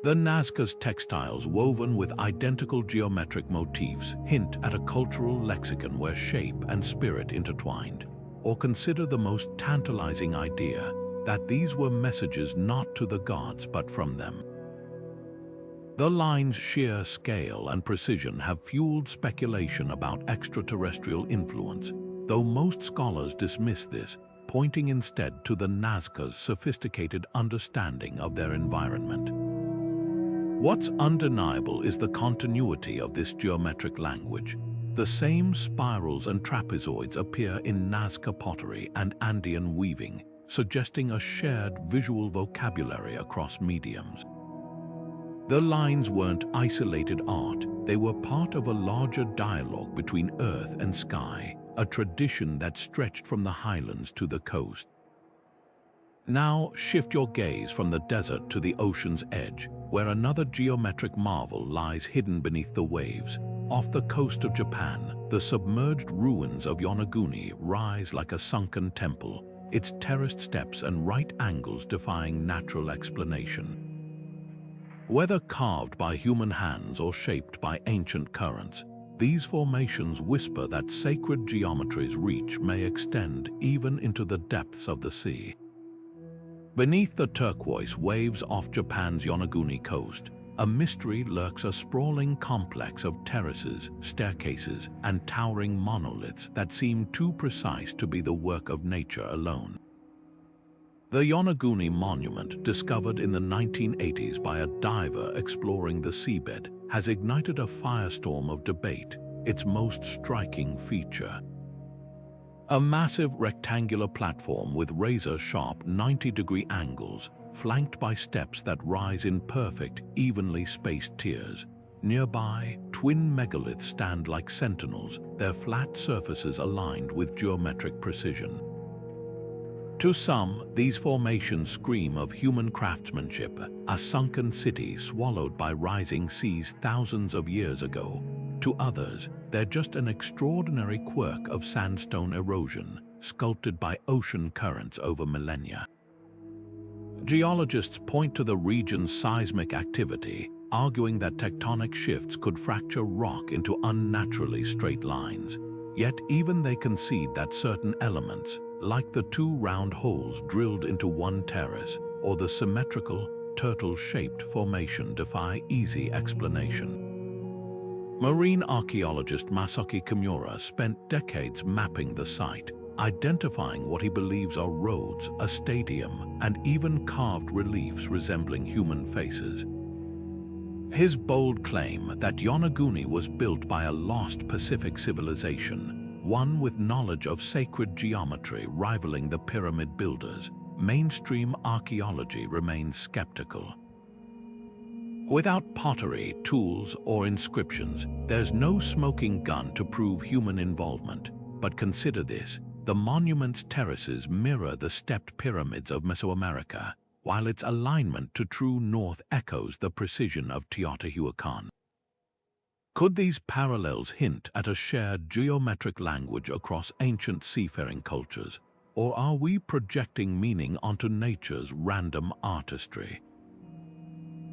The Nazca's textiles woven with identical geometric motifs hint at a cultural lexicon where shape and spirit intertwined. Or consider the most tantalizing idea, that these were messages not to the gods but from them. The line's sheer scale and precision have fueled speculation about extraterrestrial influence, though most scholars dismiss this, pointing instead to the Nazca's sophisticated understanding of their environment. What's undeniable is the continuity of this geometric language. The same spirals and trapezoids appear in Nazca pottery and Andean weaving, suggesting a shared visual vocabulary across mediums. The lines weren't isolated art, they were part of a larger dialogue between earth and sky, a tradition that stretched from the highlands to the coast. Now shift your gaze from the desert to the ocean's edge, where another geometric marvel lies hidden beneath the waves. Off the coast of Japan, the submerged ruins of Yonaguni rise like a sunken temple, its terraced steps and right angles defying natural explanation. Whether carved by human hands or shaped by ancient currents, these formations whisper that sacred geometry's reach may extend even into the depths of the sea. Beneath the turquoise waves off Japan's Yonaguni coast, a mystery lurks, a sprawling complex of terraces, staircases, and towering monoliths that seem too precise to be the work of nature alone. The Yonaguni monument, discovered in the 1980s by a diver exploring the seabed, has ignited a firestorm of debate, its most striking feature. A massive rectangular platform with razor-sharp 90-degree angles, flanked by steps that rise in perfect, evenly spaced tiers. Nearby, twin megaliths stand like sentinels, their flat surfaces aligned with geometric precision. To some, these formations scream of human craftsmanship, a sunken city swallowed by rising seas thousands of years ago. To others, they're just an extraordinary quirk of sandstone erosion, sculpted by ocean currents over millennia. Geologists point to the region's seismic activity, arguing that tectonic shifts could fracture rock into unnaturally straight lines. Yet even they concede that certain elements, like the two round holes drilled into one terrace, or the symmetrical, turtle-shaped formation, defy easy explanation. Marine archaeologist Masaki Kimura spent decades mapping the site, identifying what he believes are roads, a stadium, and even carved reliefs resembling human faces. His bold claim that Yonaguni was built by a lost Pacific civilization, one with knowledge of sacred geometry rivaling the pyramid builders, mainstream archaeology remains skeptical. Without pottery, tools, or inscriptions, there's no smoking gun to prove human involvement. But consider this: the monument's terraces mirror the stepped pyramids of Mesoamerica, while its alignment to true north echoes the precision of Teotihuacán. Could these parallels hint at a shared geometric language across ancient seafaring cultures, or are we projecting meaning onto nature's random artistry?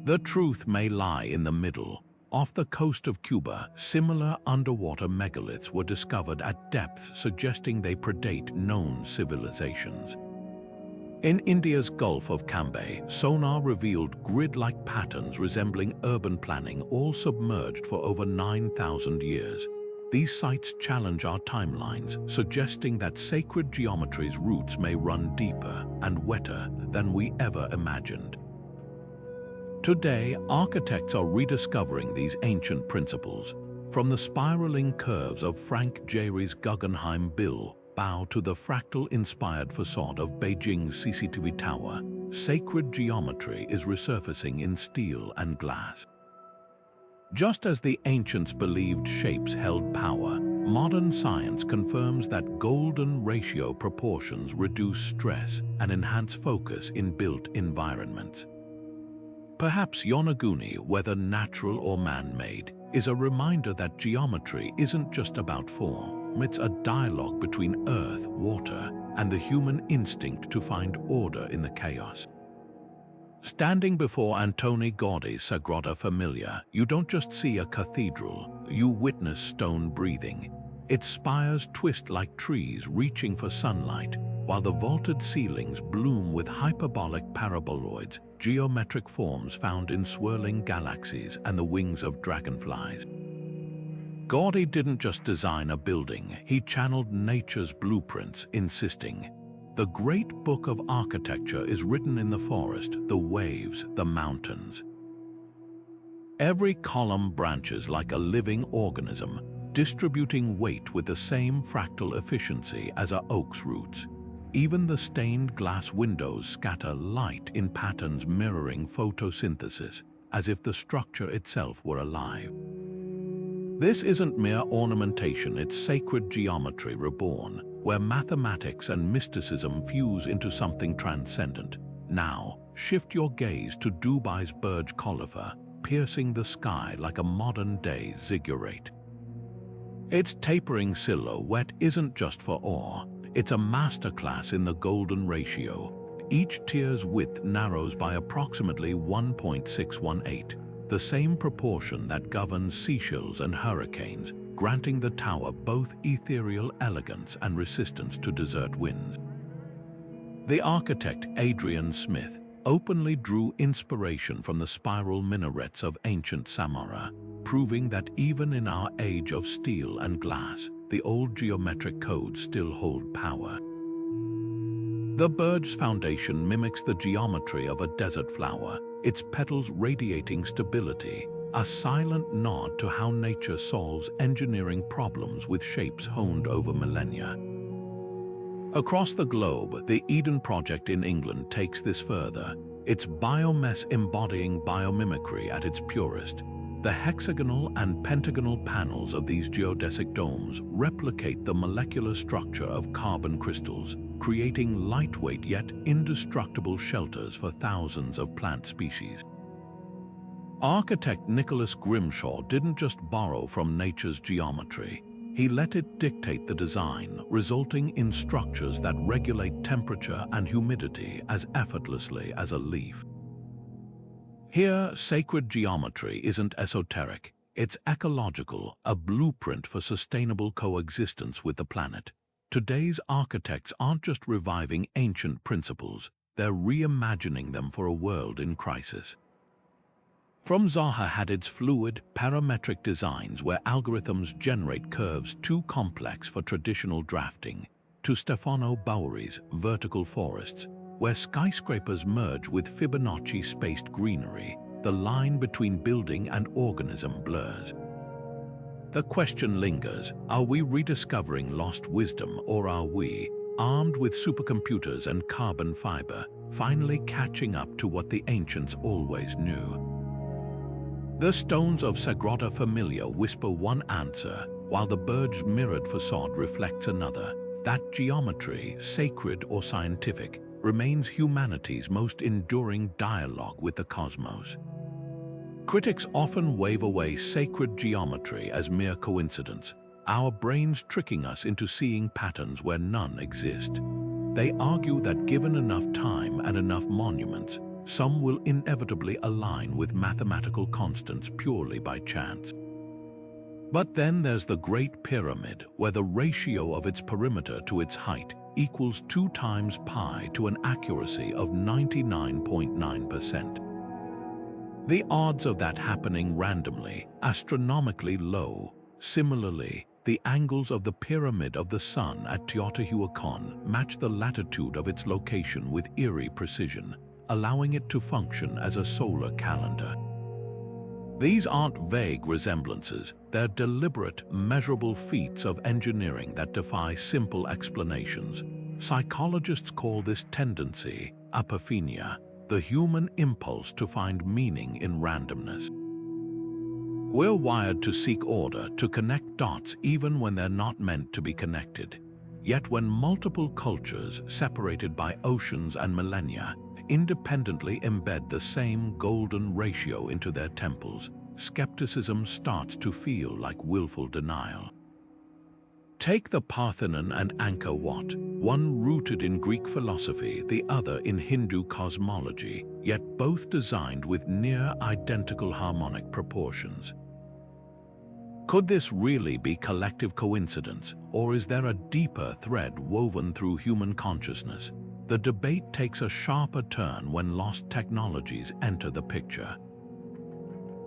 The truth may lie in the middle. Off the coast of Cuba, similar underwater megaliths were discovered at depths suggesting they predate known civilizations. In India's Gulf of Cambay, sonar revealed grid-like patterns resembling urban planning, all submerged for over 9,000 years. These sites challenge our timelines, suggesting that sacred geometry's roots may run deeper and wetter than we ever imagined. Today, architects are rediscovering these ancient principles. From the spiraling curves of Frank Gehry's Guggenheim bow to the fractal-inspired facade of Beijing's CCTV Tower, sacred geometry is resurfacing in steel and glass. Just as the ancients believed shapes held power, modern science confirms that golden ratio proportions reduce stress and enhance focus in built environments. Perhaps Yonaguni, whether natural or man-made, is a reminder that geometry isn't just about form. It's a dialogue between earth, water, and the human instinct to find order in the chaos. Standing before Antoni Gaudi's Sagrada Familia, you don't just see a cathedral, you witness stone breathing. Its spires twist like trees reaching for sunlight, while the vaulted ceilings bloom with hyperbolic paraboloids, geometric forms found in swirling galaxies and the wings of dragonflies. Gaudi didn't just design a building, he channeled nature's blueprints, insisting, "The great book of architecture is written in the forest, the waves, the mountains." Every column branches like a living organism, distributing weight with the same fractal efficiency as a oak's roots. Even the stained glass windows scatter light in patterns mirroring photosynthesis, as if the structure itself were alive. This isn't mere ornamentation, it's sacred geometry reborn, where mathematics and mysticism fuse into something transcendent. Now, shift your gaze to Dubai's Burj Khalifa, piercing the sky like a modern-day ziggurat. Its tapering silhouette isn't just for awe, it's a masterclass in the golden ratio. Each tier's width narrows by approximately 1.618, the same proportion that governs seashells and hurricanes, granting the tower both ethereal elegance and resistance to desert winds. The architect Adrian Smith openly drew inspiration from the spiral minarets of ancient Samarra, proving that even in our age of steel and glass, the old geometric codes still hold power. The Burj's foundation mimics the geometry of a desert flower, its petals radiating stability, a silent nod to how nature solves engineering problems with shapes honed over millennia. Across the globe, the Eden Project in England takes this further, its biomess embodying biomimicry at its purest. The hexagonal and pentagonal panels of these geodesic domes replicate the molecular structure of carbon crystals, creating lightweight yet indestructible shelters for thousands of plant species. Architect Nicholas Grimshaw didn't just borrow from nature's geometry. He let it dictate the design, resulting in structures that regulate temperature and humidity as effortlessly as a leaf. Here, sacred geometry isn't esoteric, it's ecological, a blueprint for sustainable coexistence with the planet. Today's architects aren't just reviving ancient principles, they're reimagining them for a world in crisis. From Zaha Hadid's fluid, parametric designs where algorithms generate curves too complex for traditional drafting, to Stefano Bowery's vertical forests, where skyscrapers merge with Fibonacci-spaced greenery, the line between building and organism blurs. The question lingers, are we rediscovering lost wisdom, or are we, armed with supercomputers and carbon fiber, finally catching up to what the ancients always knew? The stones of Sagrada Familia whisper one answer, while the bird's mirrored facade reflects another. That geometry, sacred or scientific, remains humanity's most enduring dialogue with the cosmos. Critics often wave away sacred geometry as mere coincidence, our brains tricking us into seeing patterns where none exist. They argue that given enough time and enough monuments, some will inevitably align with mathematical constants purely by chance. But then there's the Great Pyramid, where the ratio of its perimeter to its height equals 2 times pi to an accuracy of 99.9%. The odds of that happening randomly, astronomically low. Similarly, the angles of the Pyramid of the Sun at Teotihuacán match the latitude of its location with eerie precision, allowing it to function as a solar calendar. These aren't vague resemblances, they're deliberate, measurable feats of engineering that defy simple explanations. Psychologists call this tendency apophenia, the human impulse to find meaning in randomness. We're wired to seek order, to connect dots even when they're not meant to be connected. Yet when multiple cultures, separated by oceans and millennia, independently embed the same golden ratio into their temples, skepticism starts to feel like willful denial. Take the Parthenon and Ankerwatt, one rooted in Greek philosophy, the other in Hindu cosmology, yet both designed with near-identical harmonic proportions. Could this really be collective coincidence, or is there a deeper thread woven through human consciousness? The debate takes a sharper turn when lost technologies enter the picture.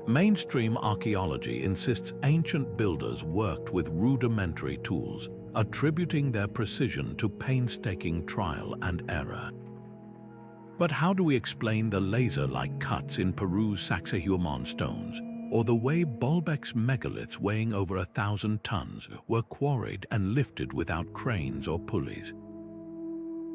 Mainstream archaeology insists ancient builders worked with rudimentary tools, attributing their precision to painstaking trial and error. But how do we explain the laser-like cuts in Peru's Sacsayhuaman stones, or the way Baalbek's megaliths weighing over 1,000 tons were quarried and lifted without cranes or pulleys?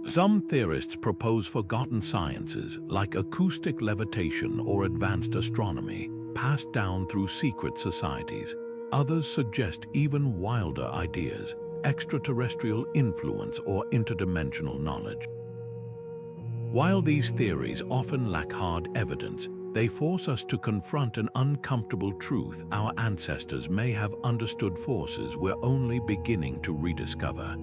Some theorists propose forgotten sciences like acoustic levitation or advanced astronomy, passed down through secret societies. Others suggest even wilder ideas, extraterrestrial influence or interdimensional knowledge. While these theories often lack hard evidence, they force us to confront an uncomfortable truth: our ancestors may have understood forces we're only beginning to rediscover.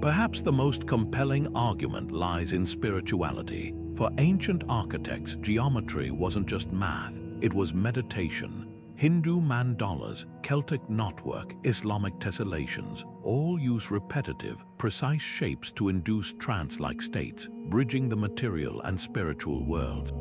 Perhaps the most compelling argument lies in spirituality. For ancient architects, geometry wasn't just math, it was meditation. Hindu mandalas, Celtic knotwork, Islamic tessellations all use repetitive, precise shapes to induce trance-like states, bridging the material and spiritual worlds.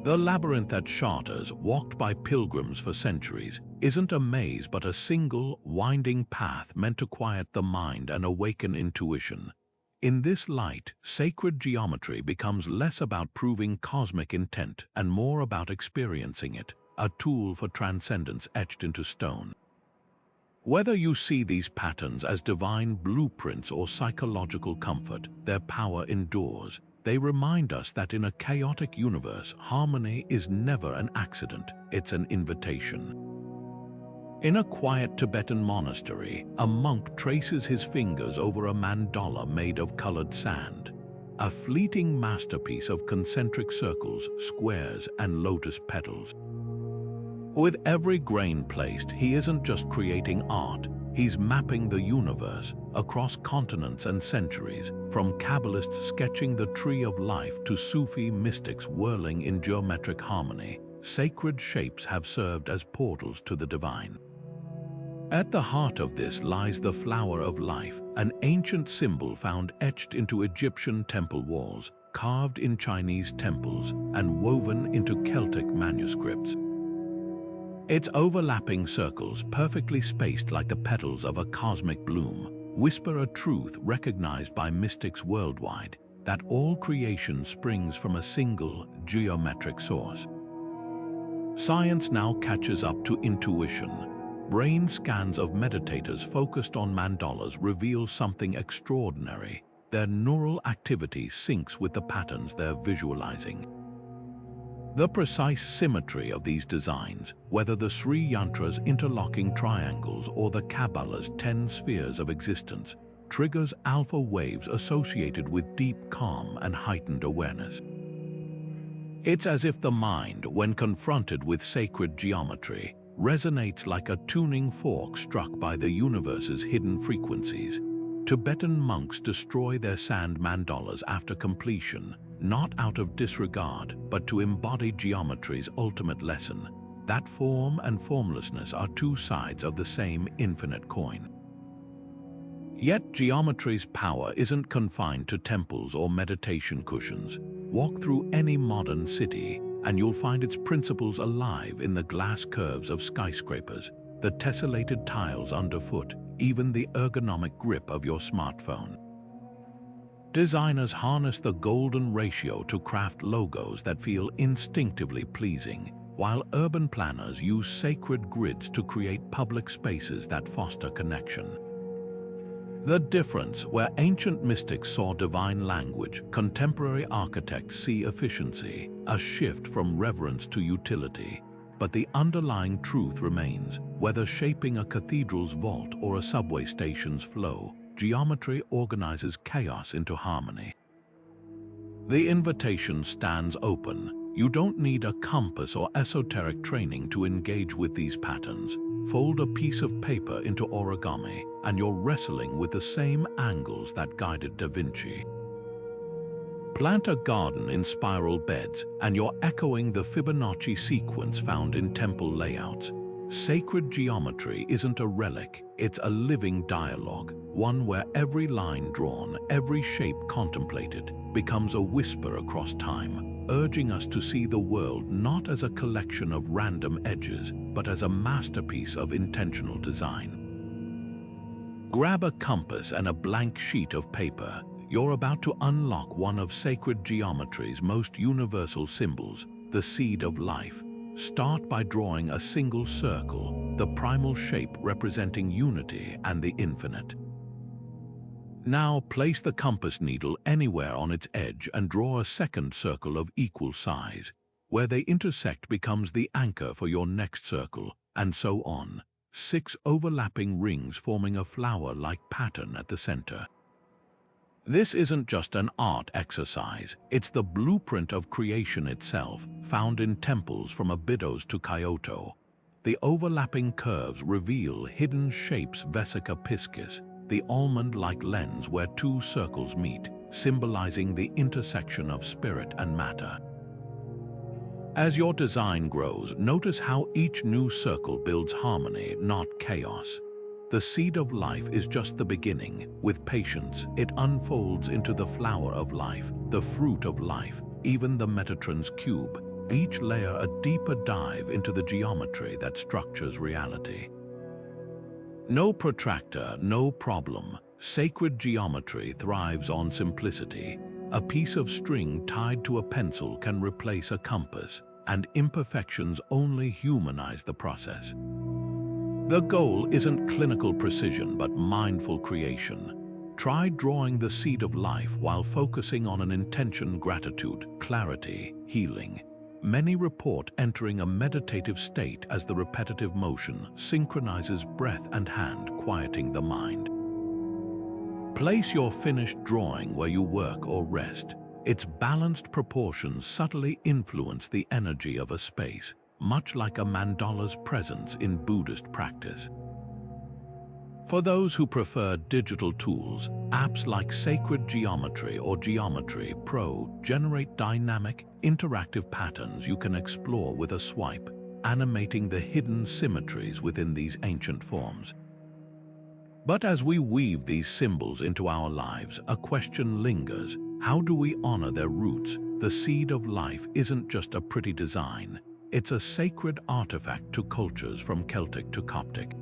The labyrinth at Chartres, walked by pilgrims for centuries, isn't a maze but a single, winding path meant to quiet the mind and awaken intuition. In this light, sacred geometry becomes less about proving cosmic intent and more about experiencing it, a tool for transcendence etched into stone. Whether you see these patterns as divine blueprints or psychological comfort, their power endures. They remind us that in a chaotic universe, harmony is never an accident, it's an invitation. In a quiet Tibetan monastery, a monk traces his fingers over a mandala made of colored sand, a fleeting masterpiece of concentric circles, squares, and lotus petals. With every grain placed, he isn't just creating art, he's mapping the universe across continents and centuries, from Kabbalists sketching the tree of life to Sufi mystics whirling in geometric harmony. Sacred shapes have served as portals to the divine. At the heart of this lies the flower of life, an ancient symbol found etched into Egyptian temple walls, carved in Chinese temples, and woven into Celtic manuscripts. Its overlapping circles, perfectly spaced like the petals of a cosmic bloom, whisper a truth recognized by mystics worldwide, that all creation springs from a single geometric source. Science now catches up to intuition. Brain scans of meditators focused on mandalas reveal something extraordinary. Their neural activity syncs with the patterns they're visualizing. The precise symmetry of these designs, whether the Sri Yantra's interlocking triangles or the Kabbalah's 10 spheres of existence, triggers alpha waves associated with deep calm and heightened awareness. It's as if the mind, when confronted with sacred geometry, resonates like a tuning fork struck by the universe's hidden frequencies. Tibetan monks destroy their sand mandalas after completion, not out of disregard, but to embody geometry's ultimate lesson, that form and formlessness are two sides of the same infinite coin. Yet geometry's power isn't confined to temples or meditation cushions. Walk through any modern city, and you'll find its principles alive in the glass curves of skyscrapers, the tessellated tiles underfoot, even the ergonomic grip of your smartphone. Designers harness the golden ratio to craft logos that feel instinctively pleasing, while urban planners use sacred grids to create public spaces that foster connection. The difference: where ancient mystics saw divine language, contemporary architects see efficiency, a shift from reverence to utility. But the underlying truth remains: whether shaping a cathedral's vault or a subway station's flow, geometry organizes chaos into harmony. The invitation stands open. You don't need a compass or esoteric training to engage with these patterns. Fold a piece of paper into origami, and you're wrestling with the same angles that guided Da Vinci. Plant a garden in spiral beds, and you're echoing the Fibonacci sequence found in temple layouts. Sacred geometry isn't a relic, it's a living dialogue, one where every line drawn, every shape contemplated, becomes a whisper across time, urging us to see the world not as a collection of random edges, but as a masterpiece of intentional design. Grab a compass and a blank sheet of paper. You're about to unlock one of sacred geometry's most universal symbols, the seed of life. Start by drawing a single circle, the primal shape representing unity and the infinite. Now place the compass needle anywhere on its edge and draw a second circle of equal size. Where they intersect becomes the anchor for your next circle, and so on. 6 overlapping rings forming a flower-like pattern at the center. This isn't just an art exercise, it's the blueprint of creation itself, found in temples from Abydos to Kyoto. The overlapping curves reveal hidden shapes: vesica piscis, the almond-like lens where two circles meet, symbolizing the intersection of spirit and matter. As your design grows, notice how each new circle builds harmony, not chaos. The seed of life is just the beginning. With patience, it unfolds into the flower of life, the fruit of life, even the Metatron's cube, each layer a deeper dive into the geometry that structures reality. No protractor, no problem. Sacred geometry thrives on simplicity. A piece of string tied to a pencil can replace a compass, and imperfections only humanize the process. The goal isn't clinical precision, but mindful creation. Try drawing the seed of life while focusing on an intention: gratitude, clarity, healing. Many report entering a meditative state as the repetitive motion synchronizes breath and hand, quieting the mind. Place your finished drawing where you work or rest. Its balanced proportions subtly influence the energy of a space, much like a mandala's presence in Buddhist practice. For those who prefer digital tools, apps like Sacred Geometry or Geometry Pro generate dynamic, interactive patterns you can explore with a swipe, animating the hidden symmetries within these ancient forms. But as we weave these symbols into our lives, a question lingers: how do we honor their roots? The seed of life isn't just a pretty design, it's a sacred artifact to cultures from Celtic to Coptic.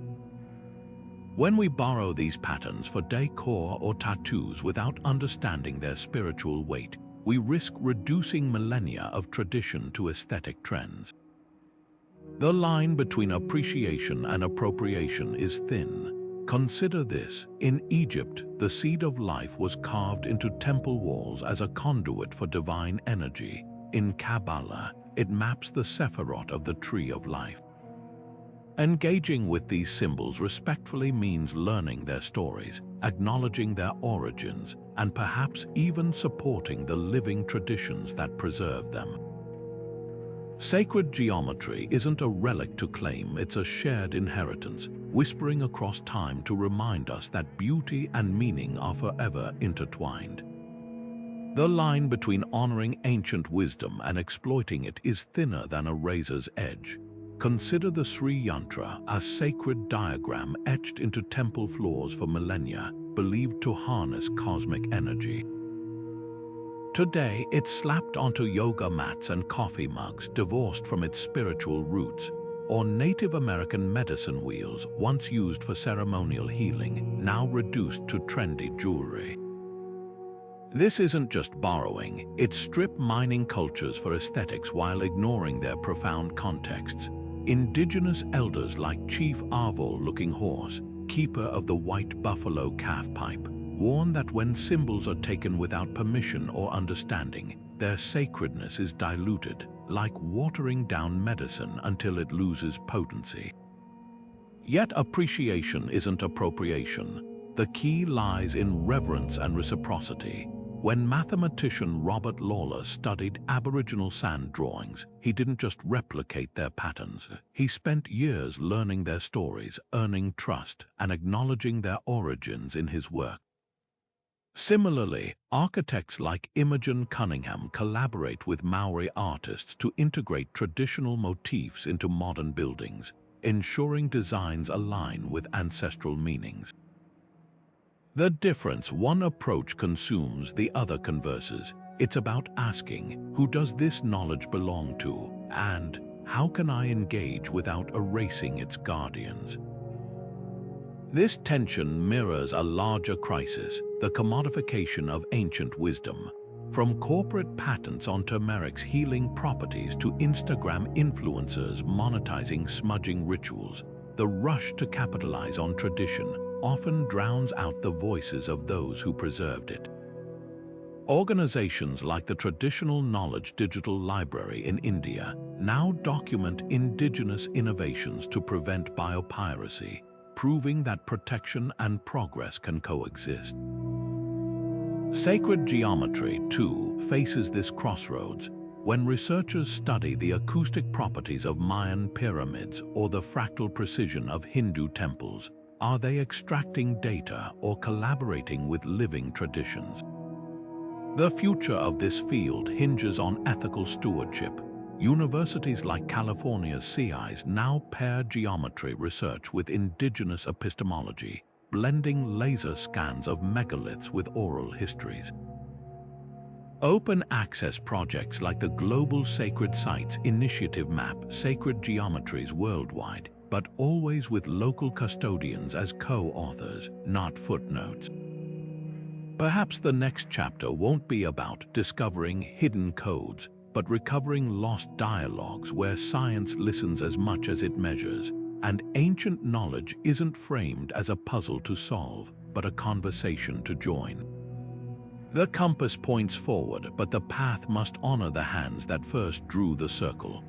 When we borrow these patterns for decor or tattoos without understanding their spiritual weight, we risk reducing millennia of tradition to aesthetic trends. The line between appreciation and appropriation is thin. Consider this: in Egypt, the seed of life was carved into temple walls as a conduit for divine energy. In Kabbalah, it maps the Sephirot of the Tree of Life. Engaging with these symbols respectfully means learning their stories, acknowledging their origins, and perhaps even supporting the living traditions that preserve them. Sacred geometry isn't a relic to claim, it's a shared inheritance, whispering across time to remind us that beauty and meaning are forever intertwined. The line between honoring ancient wisdom and exploiting it is thinner than a razor's edge. Consider the Sri Yantra, a sacred diagram etched into temple floors for millennia, believed to harness cosmic energy. Today, it's slapped onto yoga mats and coffee mugs, divorced from its spiritual roots, or Native American medicine wheels, once used for ceremonial healing, now reduced to trendy jewelry. This isn't just borrowing, it's strip mining cultures for aesthetics while ignoring their profound contexts. Indigenous elders like Chief Arvol-looking horse, keeper of the white buffalo calf pipe, warn that when symbols are taken without permission or understanding, their sacredness is diluted, like watering down medicine until it loses potency. Yet appreciation isn't appropriation. The key lies in reverence and reciprocity. When mathematician Robert Lawler studied Aboriginal sand drawings, he didn't just replicate their patterns. He spent years learning their stories, earning trust, and acknowledging their origins in his work. Similarly, architects like Imogen Cunningham collaborate with Maori artists to integrate traditional motifs into modern buildings, ensuring designs align with ancestral meanings. The difference: one approach consumes, the other converses. It's about asking, who does this knowledge belong to, and how can I engage without erasing its guardians? This tension mirrors a larger crisis, the commodification of ancient wisdom. From corporate patents on turmeric's healing properties to Instagram influencers monetizing smudging rituals, the rush to capitalize on tradition often drowns out the voices of those who preserved it. Organizations like the Traditional Knowledge Digital Library in India now document indigenous innovations to prevent biopiracy, proving that protection and progress can coexist. Sacred geometry, too, faces this crossroads. When researchers study the acoustic properties of Mayan pyramids or the fractal precision of Hindu temples, are they extracting data or collaborating with living traditions? The future of this field hinges on ethical stewardship. Universities like California's CI's now pair geometry research with indigenous epistemology, blending laser scans of megaliths with oral histories. Open access projects like the Global Sacred Sites Initiative map sacred geometries worldwide, but always with local custodians as co-authors, not footnotes. Perhaps the next chapter won't be about discovering hidden codes, but recovering lost dialogues where science listens as much as it measures, and ancient knowledge isn't framed as a puzzle to solve, but a conversation to join. The compass points forward, but the path must honor the hands that first drew the circle.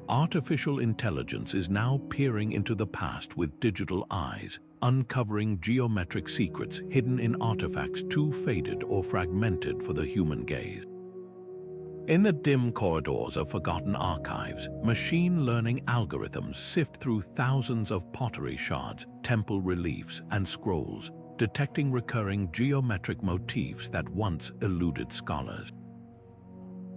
Artificial intelligence is now peering into the past with digital eyes, uncovering geometric secrets hidden in artifacts too faded or fragmented for the human gaze. In the dim corridors of forgotten archives, machine learning algorithms sift through thousands of pottery shards, temple reliefs, and scrolls, detecting recurring geometric motifs that once eluded scholars.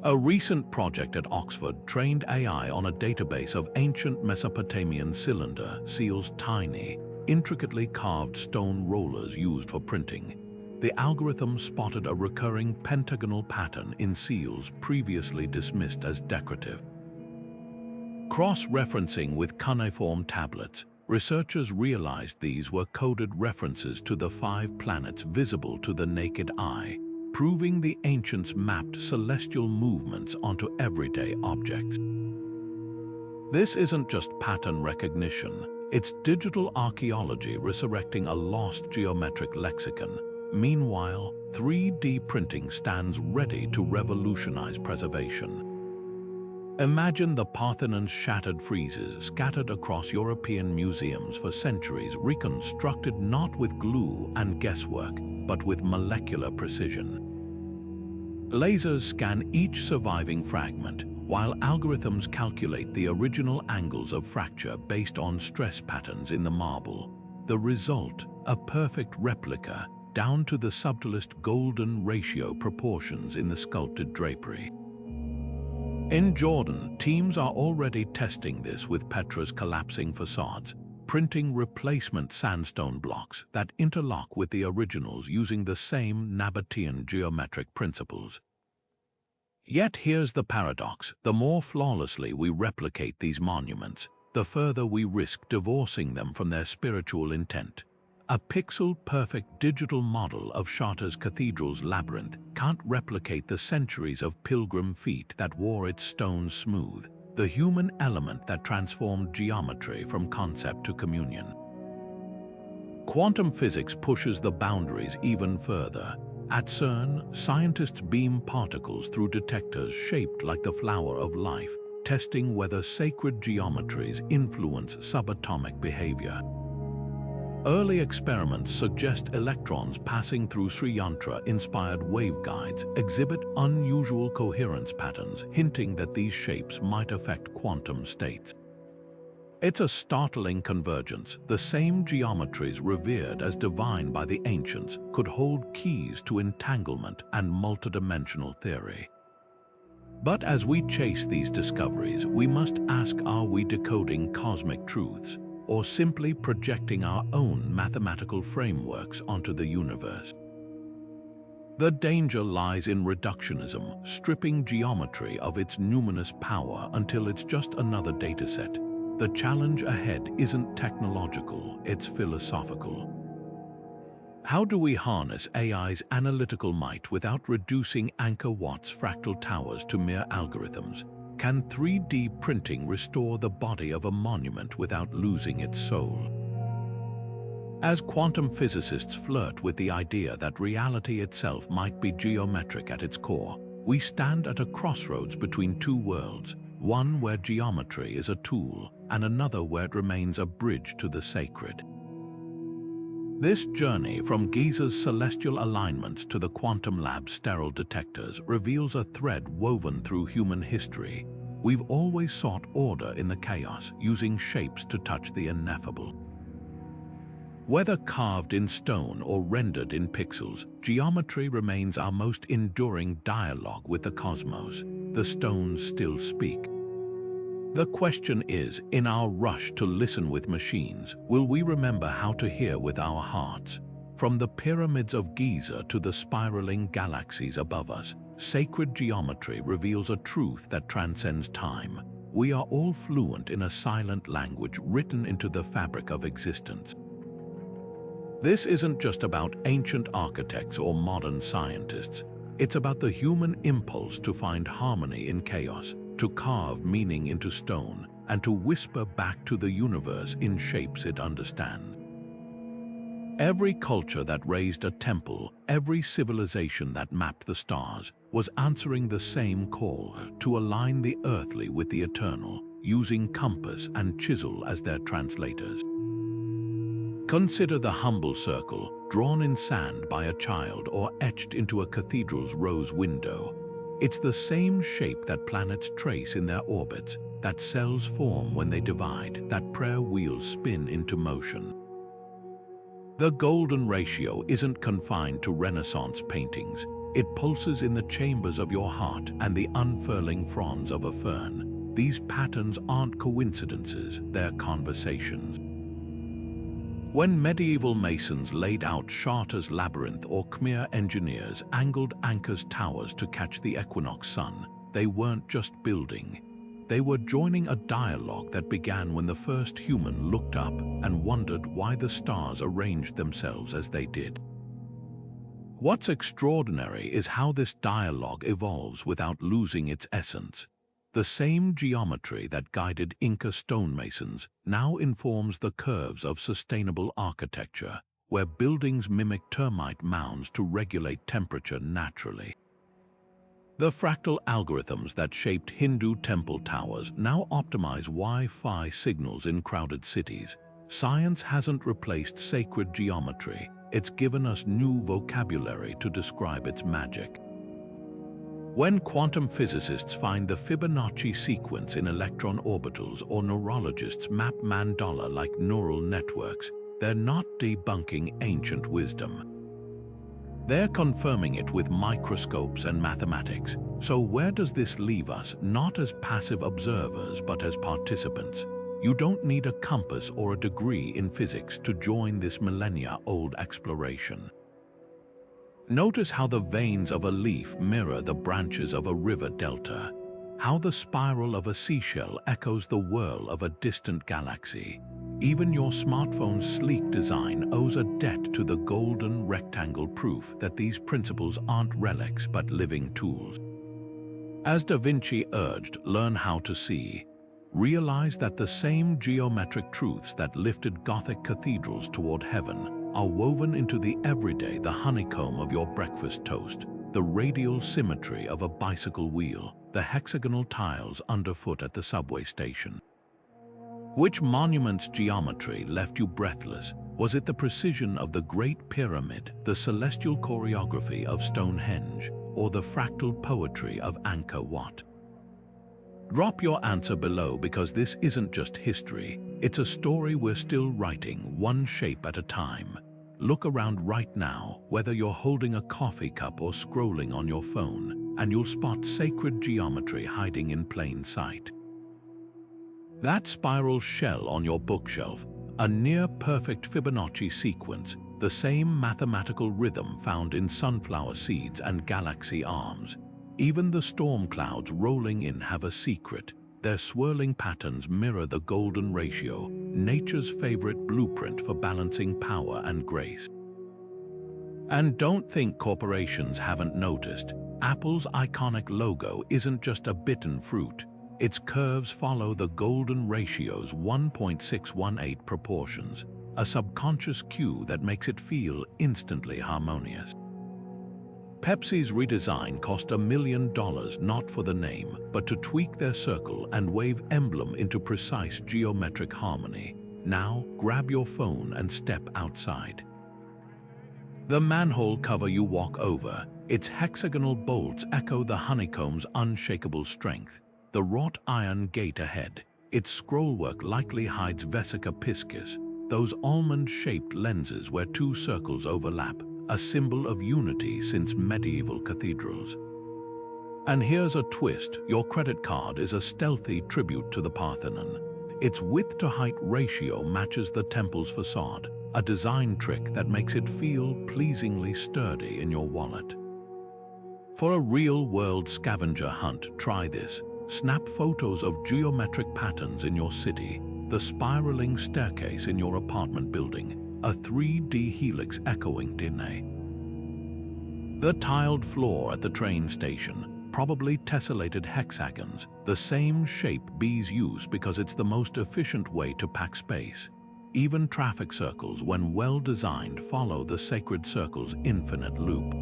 A recent project at Oxford trained AI on a database of ancient Mesopotamian cylinder seals, tiny, intricately carved stone rollers used for printing. The algorithm spotted a recurring pentagonal pattern in seals previously dismissed as decorative. Cross-referencing with cuneiform tablets, researchers realized these were coded references to the 5 planets visible to the naked eye, proving the ancients mapped celestial movements onto everyday objects. This isn't just pattern recognition, it's digital archaeology resurrecting a lost geometric lexicon. Meanwhile, 3D printing stands ready to revolutionize preservation. Imagine the Parthenon's shattered friezes scattered across European museums for centuries, reconstructed not with glue and guesswork, but with molecular precision. Lasers scan each surviving fragment, while algorithms calculate the original angles of fracture based on stress patterns in the marble. The result, a perfect replica, down to the subtlest golden ratio proportions in the sculpted drapery. In Jordan, teams are already testing this with Petra's collapsing facades, printing replacement sandstone blocks that interlock with the originals using the same Nabatean geometric principles. Yet here's the paradox: the more flawlessly we replicate these monuments, the further we risk divorcing them from their spiritual intent. A pixel-perfect digital model of Chartres Cathedral's labyrinth can't replicate the centuries of pilgrim feet that wore its stones smooth, the human element that transformed geometry from concept to communion. Quantum physics pushes the boundaries even further. At CERN, scientists beam particles through detectors shaped like the flower of life, testing whether sacred geometries influence subatomic behavior. Early experiments suggest electrons passing through Sri Yantra-inspired waveguides exhibit unusual coherence patterns, hinting that these shapes might affect quantum states. It's a startling convergence. The same geometries revered as divine by the ancients could hold keys to entanglement and multidimensional theory. But as we chase these discoveries, we must ask, are we decoding cosmic truths, or simply projecting our own mathematical frameworks onto the universe? The danger lies in reductionism, stripping geometry of its numinous power until it's just another dataset. The challenge ahead isn't technological, it's philosophical. How do we harness AI's analytical might without reducing Ankerwatt's fractal towers to mere algorithms? Can 3D printing restore the body of a monument without losing its soul? As quantum physicists flirt with the idea that reality itself might be geometric at its core, we stand at a crossroads between two worlds, one where geometry is a tool and another where it remains a bridge to the sacred. This journey from Giza's celestial alignments to the quantum lab's sterile detectors reveals a thread woven through human history. We've always sought order in the chaos, using shapes to touch the ineffable. Whether carved in stone or rendered in pixels, geometry remains our most enduring dialogue with the cosmos. The stones still speak. The question is, in our rush to listen with machines, will we remember how to hear with our hearts? From the pyramids of Giza to the spiraling galaxies above us, sacred geometry reveals a truth that transcends time. We are all fluent in a silent language written into the fabric of existence. This isn't just about ancient architects or modern scientists. It's about the human impulse to find harmony in chaos, to carve meaning into stone, and to whisper back to the universe in shapes it understands. Every culture that raised a temple, every civilization that mapped the stars, was answering the same call to align the earthly with the eternal, using compass and chisel as their translators. Consider the humble circle, drawn in sand by a child or etched into a cathedral's rose window. It's the same shape that planets trace in their orbits, that cells form when they divide, that prayer wheels spin into motion. The Golden Ratio isn't confined to Renaissance paintings. It pulses in the chambers of your heart and the unfurling fronds of a fern. These patterns aren't coincidences, they're conversations. When medieval masons laid out Chartres' labyrinth or Khmer engineers angled Anker's towers to catch the equinox sun, they weren't just building. They were joining a dialogue that began when the first human looked up and wondered why the stars arranged themselves as they did. What's extraordinary is how this dialogue evolves without losing its essence. The same geometry that guided Inca stonemasons now informs the curves of sustainable architecture, where buildings mimic termite mounds to regulate temperature naturally. The fractal algorithms that shaped Hindu temple towers now optimize Wi-Fi signals in crowded cities. Science hasn't replaced sacred geometry. It's given us new vocabulary to describe its magic. When quantum physicists find the Fibonacci sequence in electron orbitals or neurologists map mandala-like neural networks, they're not debunking ancient wisdom. They're confirming it with microscopes and mathematics. So where does this leave us? Not as passive observers, but as participants. You don't need a compass or a degree in physics to join this millennia-old exploration. Notice how the veins of a leaf mirror the branches of a river delta, how the spiral of a seashell echoes the whirl of a distant galaxy. Even your smartphone's sleek design owes a debt to the golden rectangle, proof that these principles aren't relics but living tools. As Da Vinci urged, learn how to see. Realize that the same geometric truths that lifted Gothic cathedrals toward heaven are woven into the everyday, the honeycomb of your breakfast toast, the radial symmetry of a bicycle wheel, the hexagonal tiles underfoot at the subway station. Which monument's geometry left you breathless? Was it the precision of the Great Pyramid, the celestial choreography of Stonehenge, or the fractal poetry of Ankerwatt? Drop your answer below, because this isn't just history. It's a story we're still writing, one shape at a time. Look around right now, whether you're holding a coffee cup or scrolling on your phone, and you'll spot sacred geometry hiding in plain sight. That spiral shell on your bookshelf, a near-perfect Fibonacci sequence, the same mathematical rhythm found in sunflower seeds and galaxy arms. Even the storm clouds rolling in have a secret. Their swirling patterns mirror the golden ratio, nature's favorite blueprint for balancing power and grace. And don't think corporations haven't noticed. Apple's iconic logo isn't just a bitten fruit. Its curves follow the golden ratio's 1.618 proportions, a subconscious cue that makes it feel instantly harmonious. Pepsi's redesign cost $1 million, not for the name, but to tweak their circle and wave emblem into precise geometric harmony. Now, grab your phone and step outside. The manhole cover you walk over, its hexagonal bolts echo the honeycomb's unshakable strength. The wrought iron gate ahead, its scrollwork likely hides Vesica piscis, those almond-shaped lenses where two circles overlap, a symbol of unity since medieval cathedrals. And here's a twist: your credit card is a stealthy tribute to the Parthenon. Its width-to-height ratio matches the temple's facade, a design trick that makes it feel pleasingly sturdy in your wallet. For a real-world scavenger hunt, try this. Snap photos of geometric patterns in your city, the spiraling staircase in your apartment building, a 3D helix echoing DNA. The tiled floor at the train station, probably tessellated hexagons, the same shape bees use because it's the most efficient way to pack space. Even traffic circles, when well designed, follow the sacred circle's infinite loop.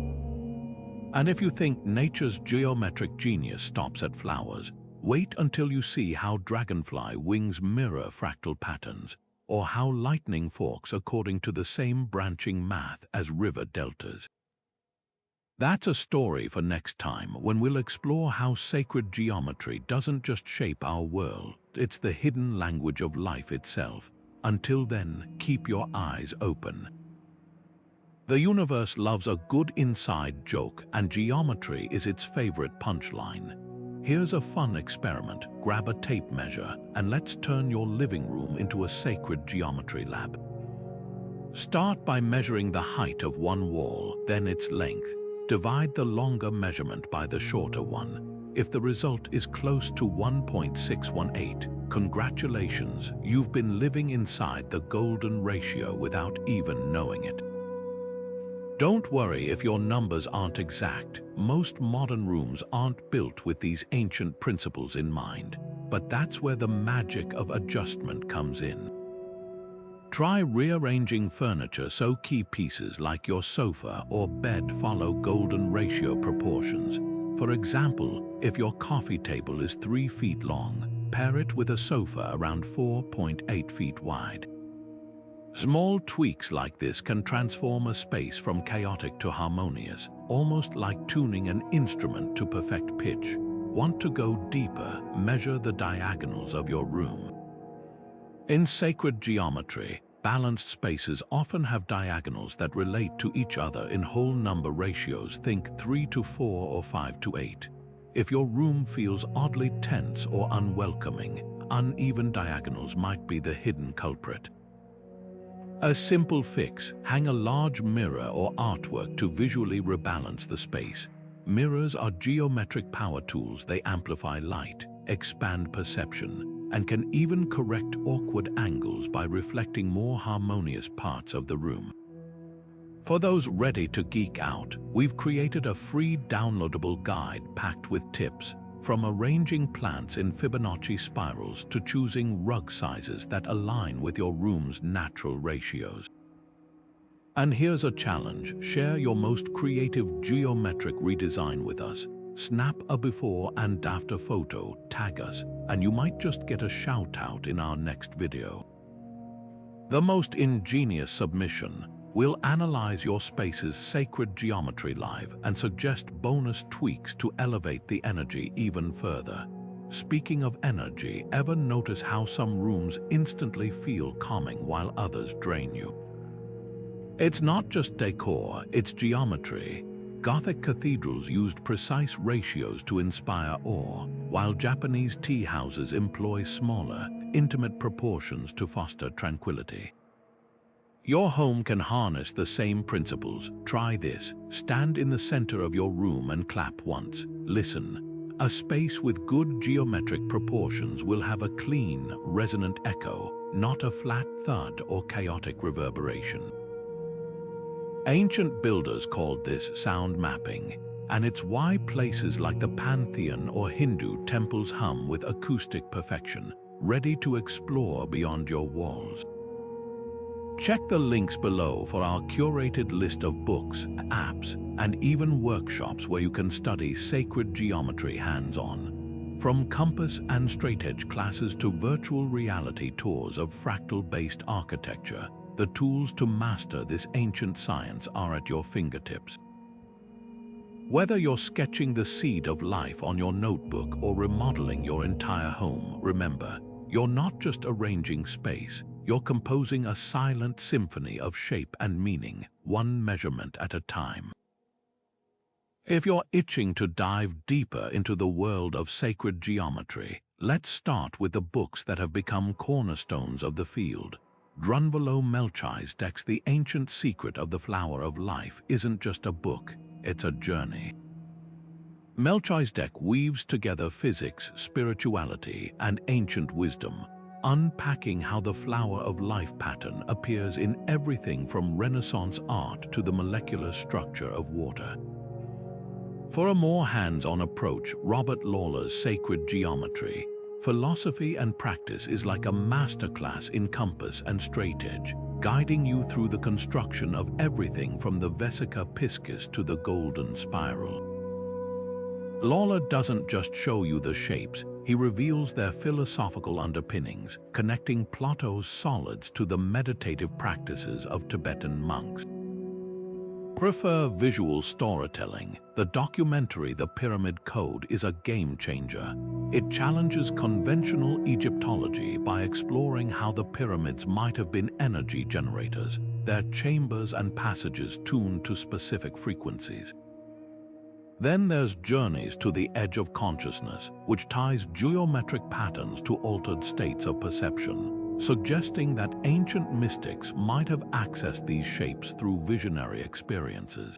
And if you think nature's geometric genius stops at flowers, wait until you see how dragonfly wings mirror fractal patterns, or how lightning forks according to the same branching math as river deltas. That's a story for next time, when we'll explore how sacred geometry doesn't just shape our world, it's the hidden language of life itself. Until then, keep your eyes open. The universe loves a good inside joke, and geometry is its favorite punchline. Here's a fun experiment. Grab a tape measure and let's turn your living room into a sacred geometry lab. Start by measuring the height of one wall, then its length. Divide the longer measurement by the shorter one. If the result is close to 1.618, congratulations, you've been living inside the golden ratio without even knowing it. Don't worry if your numbers aren't exact. Most modern rooms aren't built with these ancient principles in mind, but that's where the magic of adjustment comes in. Try rearranging furniture so key pieces like your sofa or bed follow golden ratio proportions. For example, if your coffee table is 3 feet long, pair it with a sofa around 4.8 feet wide. Small tweaks like this can transform a space from chaotic to harmonious, almost like tuning an instrument to perfect pitch. Want to go deeper? Measure the diagonals of your room. In sacred geometry, balanced spaces often have diagonals that relate to each other in whole number ratios. Think 3 to 4 or 5 to 8. If your room feels oddly tense or unwelcoming, uneven diagonals might be the hidden culprit. A simple fix: hang a large mirror or artwork to visually rebalance the space. Mirrors are geometric power tools. They amplify light, expand perception, and can even correct awkward angles by reflecting more harmonious parts of the room. For those ready to geek out, we've created a free downloadable guide packed with tips, from arranging plants in Fibonacci spirals to choosing rug sizes that align with your room's natural ratios. And here's a challenge: share your most creative geometric redesign with us. Snap a before and after photo, tag us, and you might just get a shout out in our next video. The most ingenious submission: we'll analyze your space's sacred geometry live and suggest bonus tweaks to elevate the energy even further. Speaking of energy, ever notice how some rooms instantly feel calming while others drain you? It's not just decor, it's geometry. Gothic cathedrals used precise ratios to inspire awe, while Japanese tea houses employ smaller, intimate proportions to foster tranquility. Your home can harness the same principles. Try this: stand in the center of your room and clap once. Listen. A space with good geometric proportions will have a clean, resonant echo, not a flat thud or chaotic reverberation. Ancient builders called this sound mapping, and it's why places like the Pantheon or Hindu temples hum with acoustic perfection, ready to explore beyond your walls. Check the links below for our curated list of books, apps, and even workshops where you can study sacred geometry hands-on. From compass and straightedge classes to virtual reality tours of fractal-based architecture, the tools to master this ancient science are at your fingertips. Whether you're sketching the seed of life on your notebook or remodeling your entire home, remember, you're not just arranging space, you're composing a silent symphony of shape and meaning, one measurement at a time. If you're itching to dive deeper into the world of sacred geometry, let's start with the books that have become cornerstones of the field. Drunvalo Melchi's Dex, The Ancient Secret of the Flower of Life, isn't just a book, it's a journey. Melchi's Deck weaves together physics, spirituality, and ancient wisdom, unpacking how the flower of life pattern appears in everything from Renaissance art to the molecular structure of water. For a more hands-on approach, Robert Lawler's Sacred Geometry, Philosophy and Practice is like a masterclass in compass and straightedge, guiding you through the construction of everything from the Vesica Piscis to the golden spiral. Lawler doesn't just show you the shapes, he reveals their philosophical underpinnings, connecting Plato's solids to the meditative practices of Tibetan monks. Prefer visual storytelling? The documentary The Pyramid Code is a game changer. It challenges conventional Egyptology by exploring how the pyramids might have been energy generators, their chambers and passages tuned to specific frequencies. Then there's Journeys to the Edge of Consciousness, which ties geometric patterns to altered states of perception, suggesting that ancient mystics might have accessed these shapes through visionary experiences.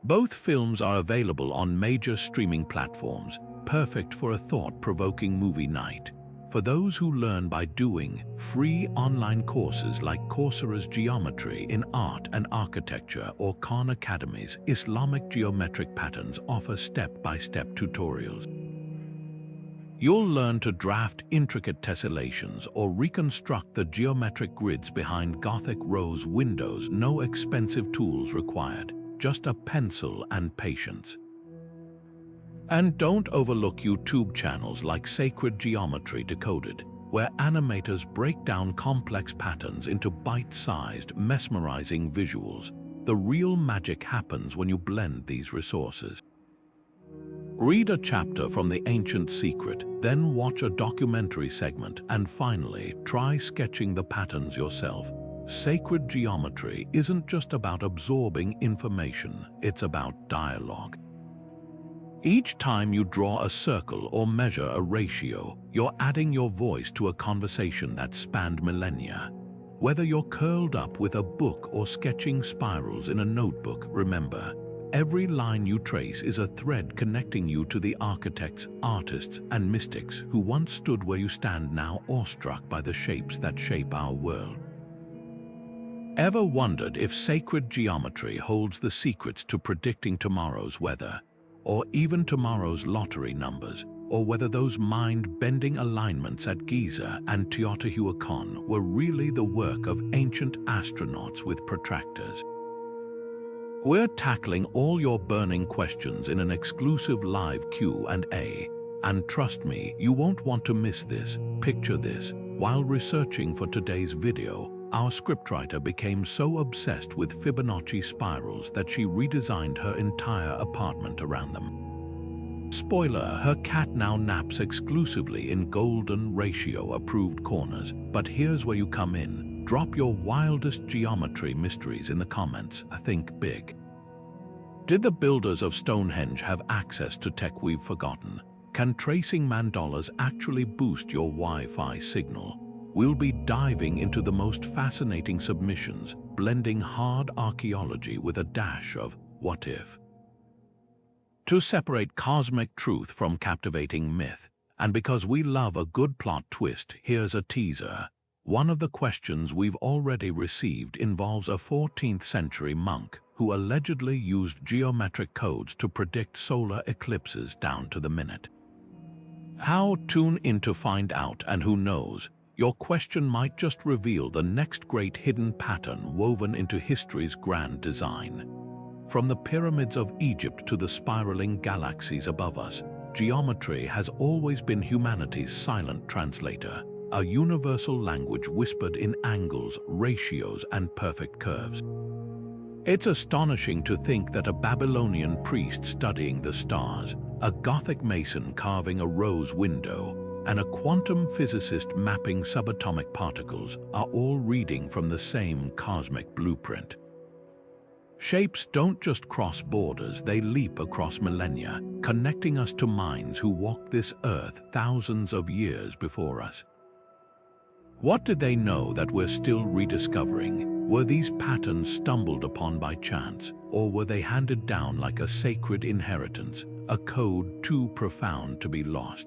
Both films are available on major streaming platforms, perfect for a thought-provoking movie night. For those who learn by doing, free online courses like Coursera's Geometry in Art and Architecture or Khan Academy's Islamic Geometric Patterns offer step-by-step tutorials. You'll learn to draft intricate tessellations or reconstruct the geometric grids behind Gothic rose windows. No expensive tools required, just a pencil and patience. And don't overlook YouTube channels like Sacred Geometry Decoded, where animators break down complex patterns into bite-sized, mesmerizing visuals. The real magic happens when you blend these resources. Read a chapter from The Ancient Secret, then watch a documentary segment, and finally, try sketching the patterns yourself. Sacred geometry isn't just about absorbing information, it's about dialogue. Each time you draw a circle or measure a ratio, you're adding your voice to a conversation that spanned millennia. Whether you're curled up with a book or sketching spirals in a notebook, remember, every line you trace is a thread connecting you to the architects, artists, and mystics who once stood where you stand now, awestruck by the shapes that shape our world. Ever wondered if sacred geometry holds the secrets to predicting tomorrow's weather, or even tomorrow's lottery numbers, or whether those mind-bending alignments at Giza and Teotihuacán were really the work of ancient astronauts with protractors? We're tackling all your burning questions in an exclusive live Q&A, and trust me, you won't want to miss this. Picture this: while researching for today's video, our scriptwriter became so obsessed with Fibonacci spirals that she redesigned her entire apartment around them. Spoiler, her cat now naps exclusively in Golden Ratio approved corners. But here's where you come in. Drop your wildest geometry mysteries in the comments. Think big. Did the builders of Stonehenge have access to tech we've forgotten? Can tracing mandalas actually boost your Wi-Fi signal? We'll be diving into the most fascinating submissions, blending hard archaeology with a dash of what if. To separate cosmic truth from captivating myth, and because we love a good plot twist, here's a teaser. One of the questions we've already received involves a 14th century monk who allegedly used geometric codes to predict solar eclipses down to the minute. How? Tune in to find out, and who knows, your question might just reveal the next great hidden pattern woven into history's grand design. From the pyramids of Egypt to the spiraling galaxies above us, geometry has always been humanity's silent translator, a universal language whispered in angles, ratios, and perfect curves. It's astonishing to think that a Babylonian priest studying the stars, a Gothic mason carving a rose window, and a quantum physicist mapping subatomic particles are all reading from the same cosmic blueprint. Shapes don't just cross borders, they leap across millennia, connecting us to minds who walked this earth thousands of years before us. What did they know that we're still rediscovering? Were these patterns stumbled upon by chance, or were they handed down like a sacred inheritance, a code too profound to be lost?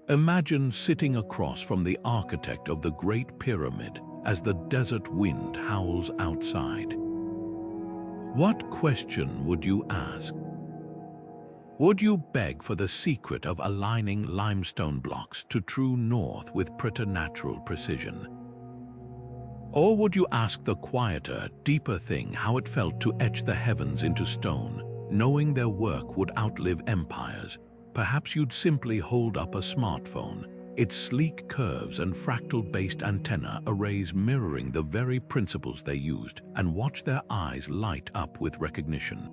Imagine sitting across from the architect of the Great Pyramid as the desert wind howls outside. What question would you ask? Would you beg for the secret of aligning limestone blocks to true north with preternatural precision? Or would you ask the quieter, deeper thing how it felt to etch the heavens into stone, knowing their work would outlive empires? Perhaps you'd simply hold up a smartphone, its sleek curves and fractal-based antenna arrays mirroring the very principles they used, and watch their eyes light up with recognition.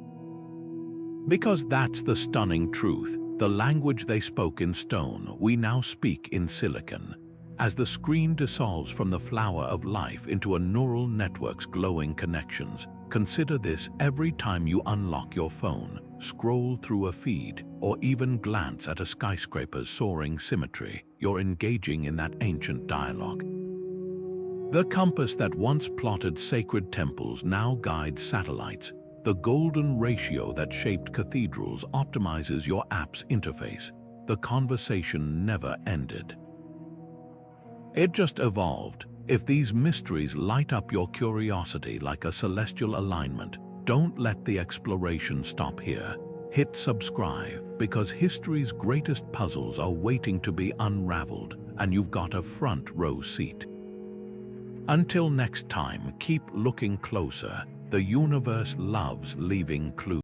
Because that's the stunning truth. The language they spoke in stone, we now speak in silicon. As the screen dissolves from the flower of life into a neural network's glowing connections, consider this: every time you unlock your phone, scroll through a feed, or even glance at a skyscraper's soaring symmetry, you're engaging in that ancient dialogue. The compass that once plotted sacred temples now guides satellites. The golden ratio that shaped cathedrals optimizes your app's interface. The conversation never ended. It just evolved. If these mysteries light up your curiosity like a celestial alignment, don't let the exploration stop here. Hit subscribe, because history's greatest puzzles are waiting to be unraveled, and you've got a front row seat. Until next time, keep looking closer. The universe loves leaving clues.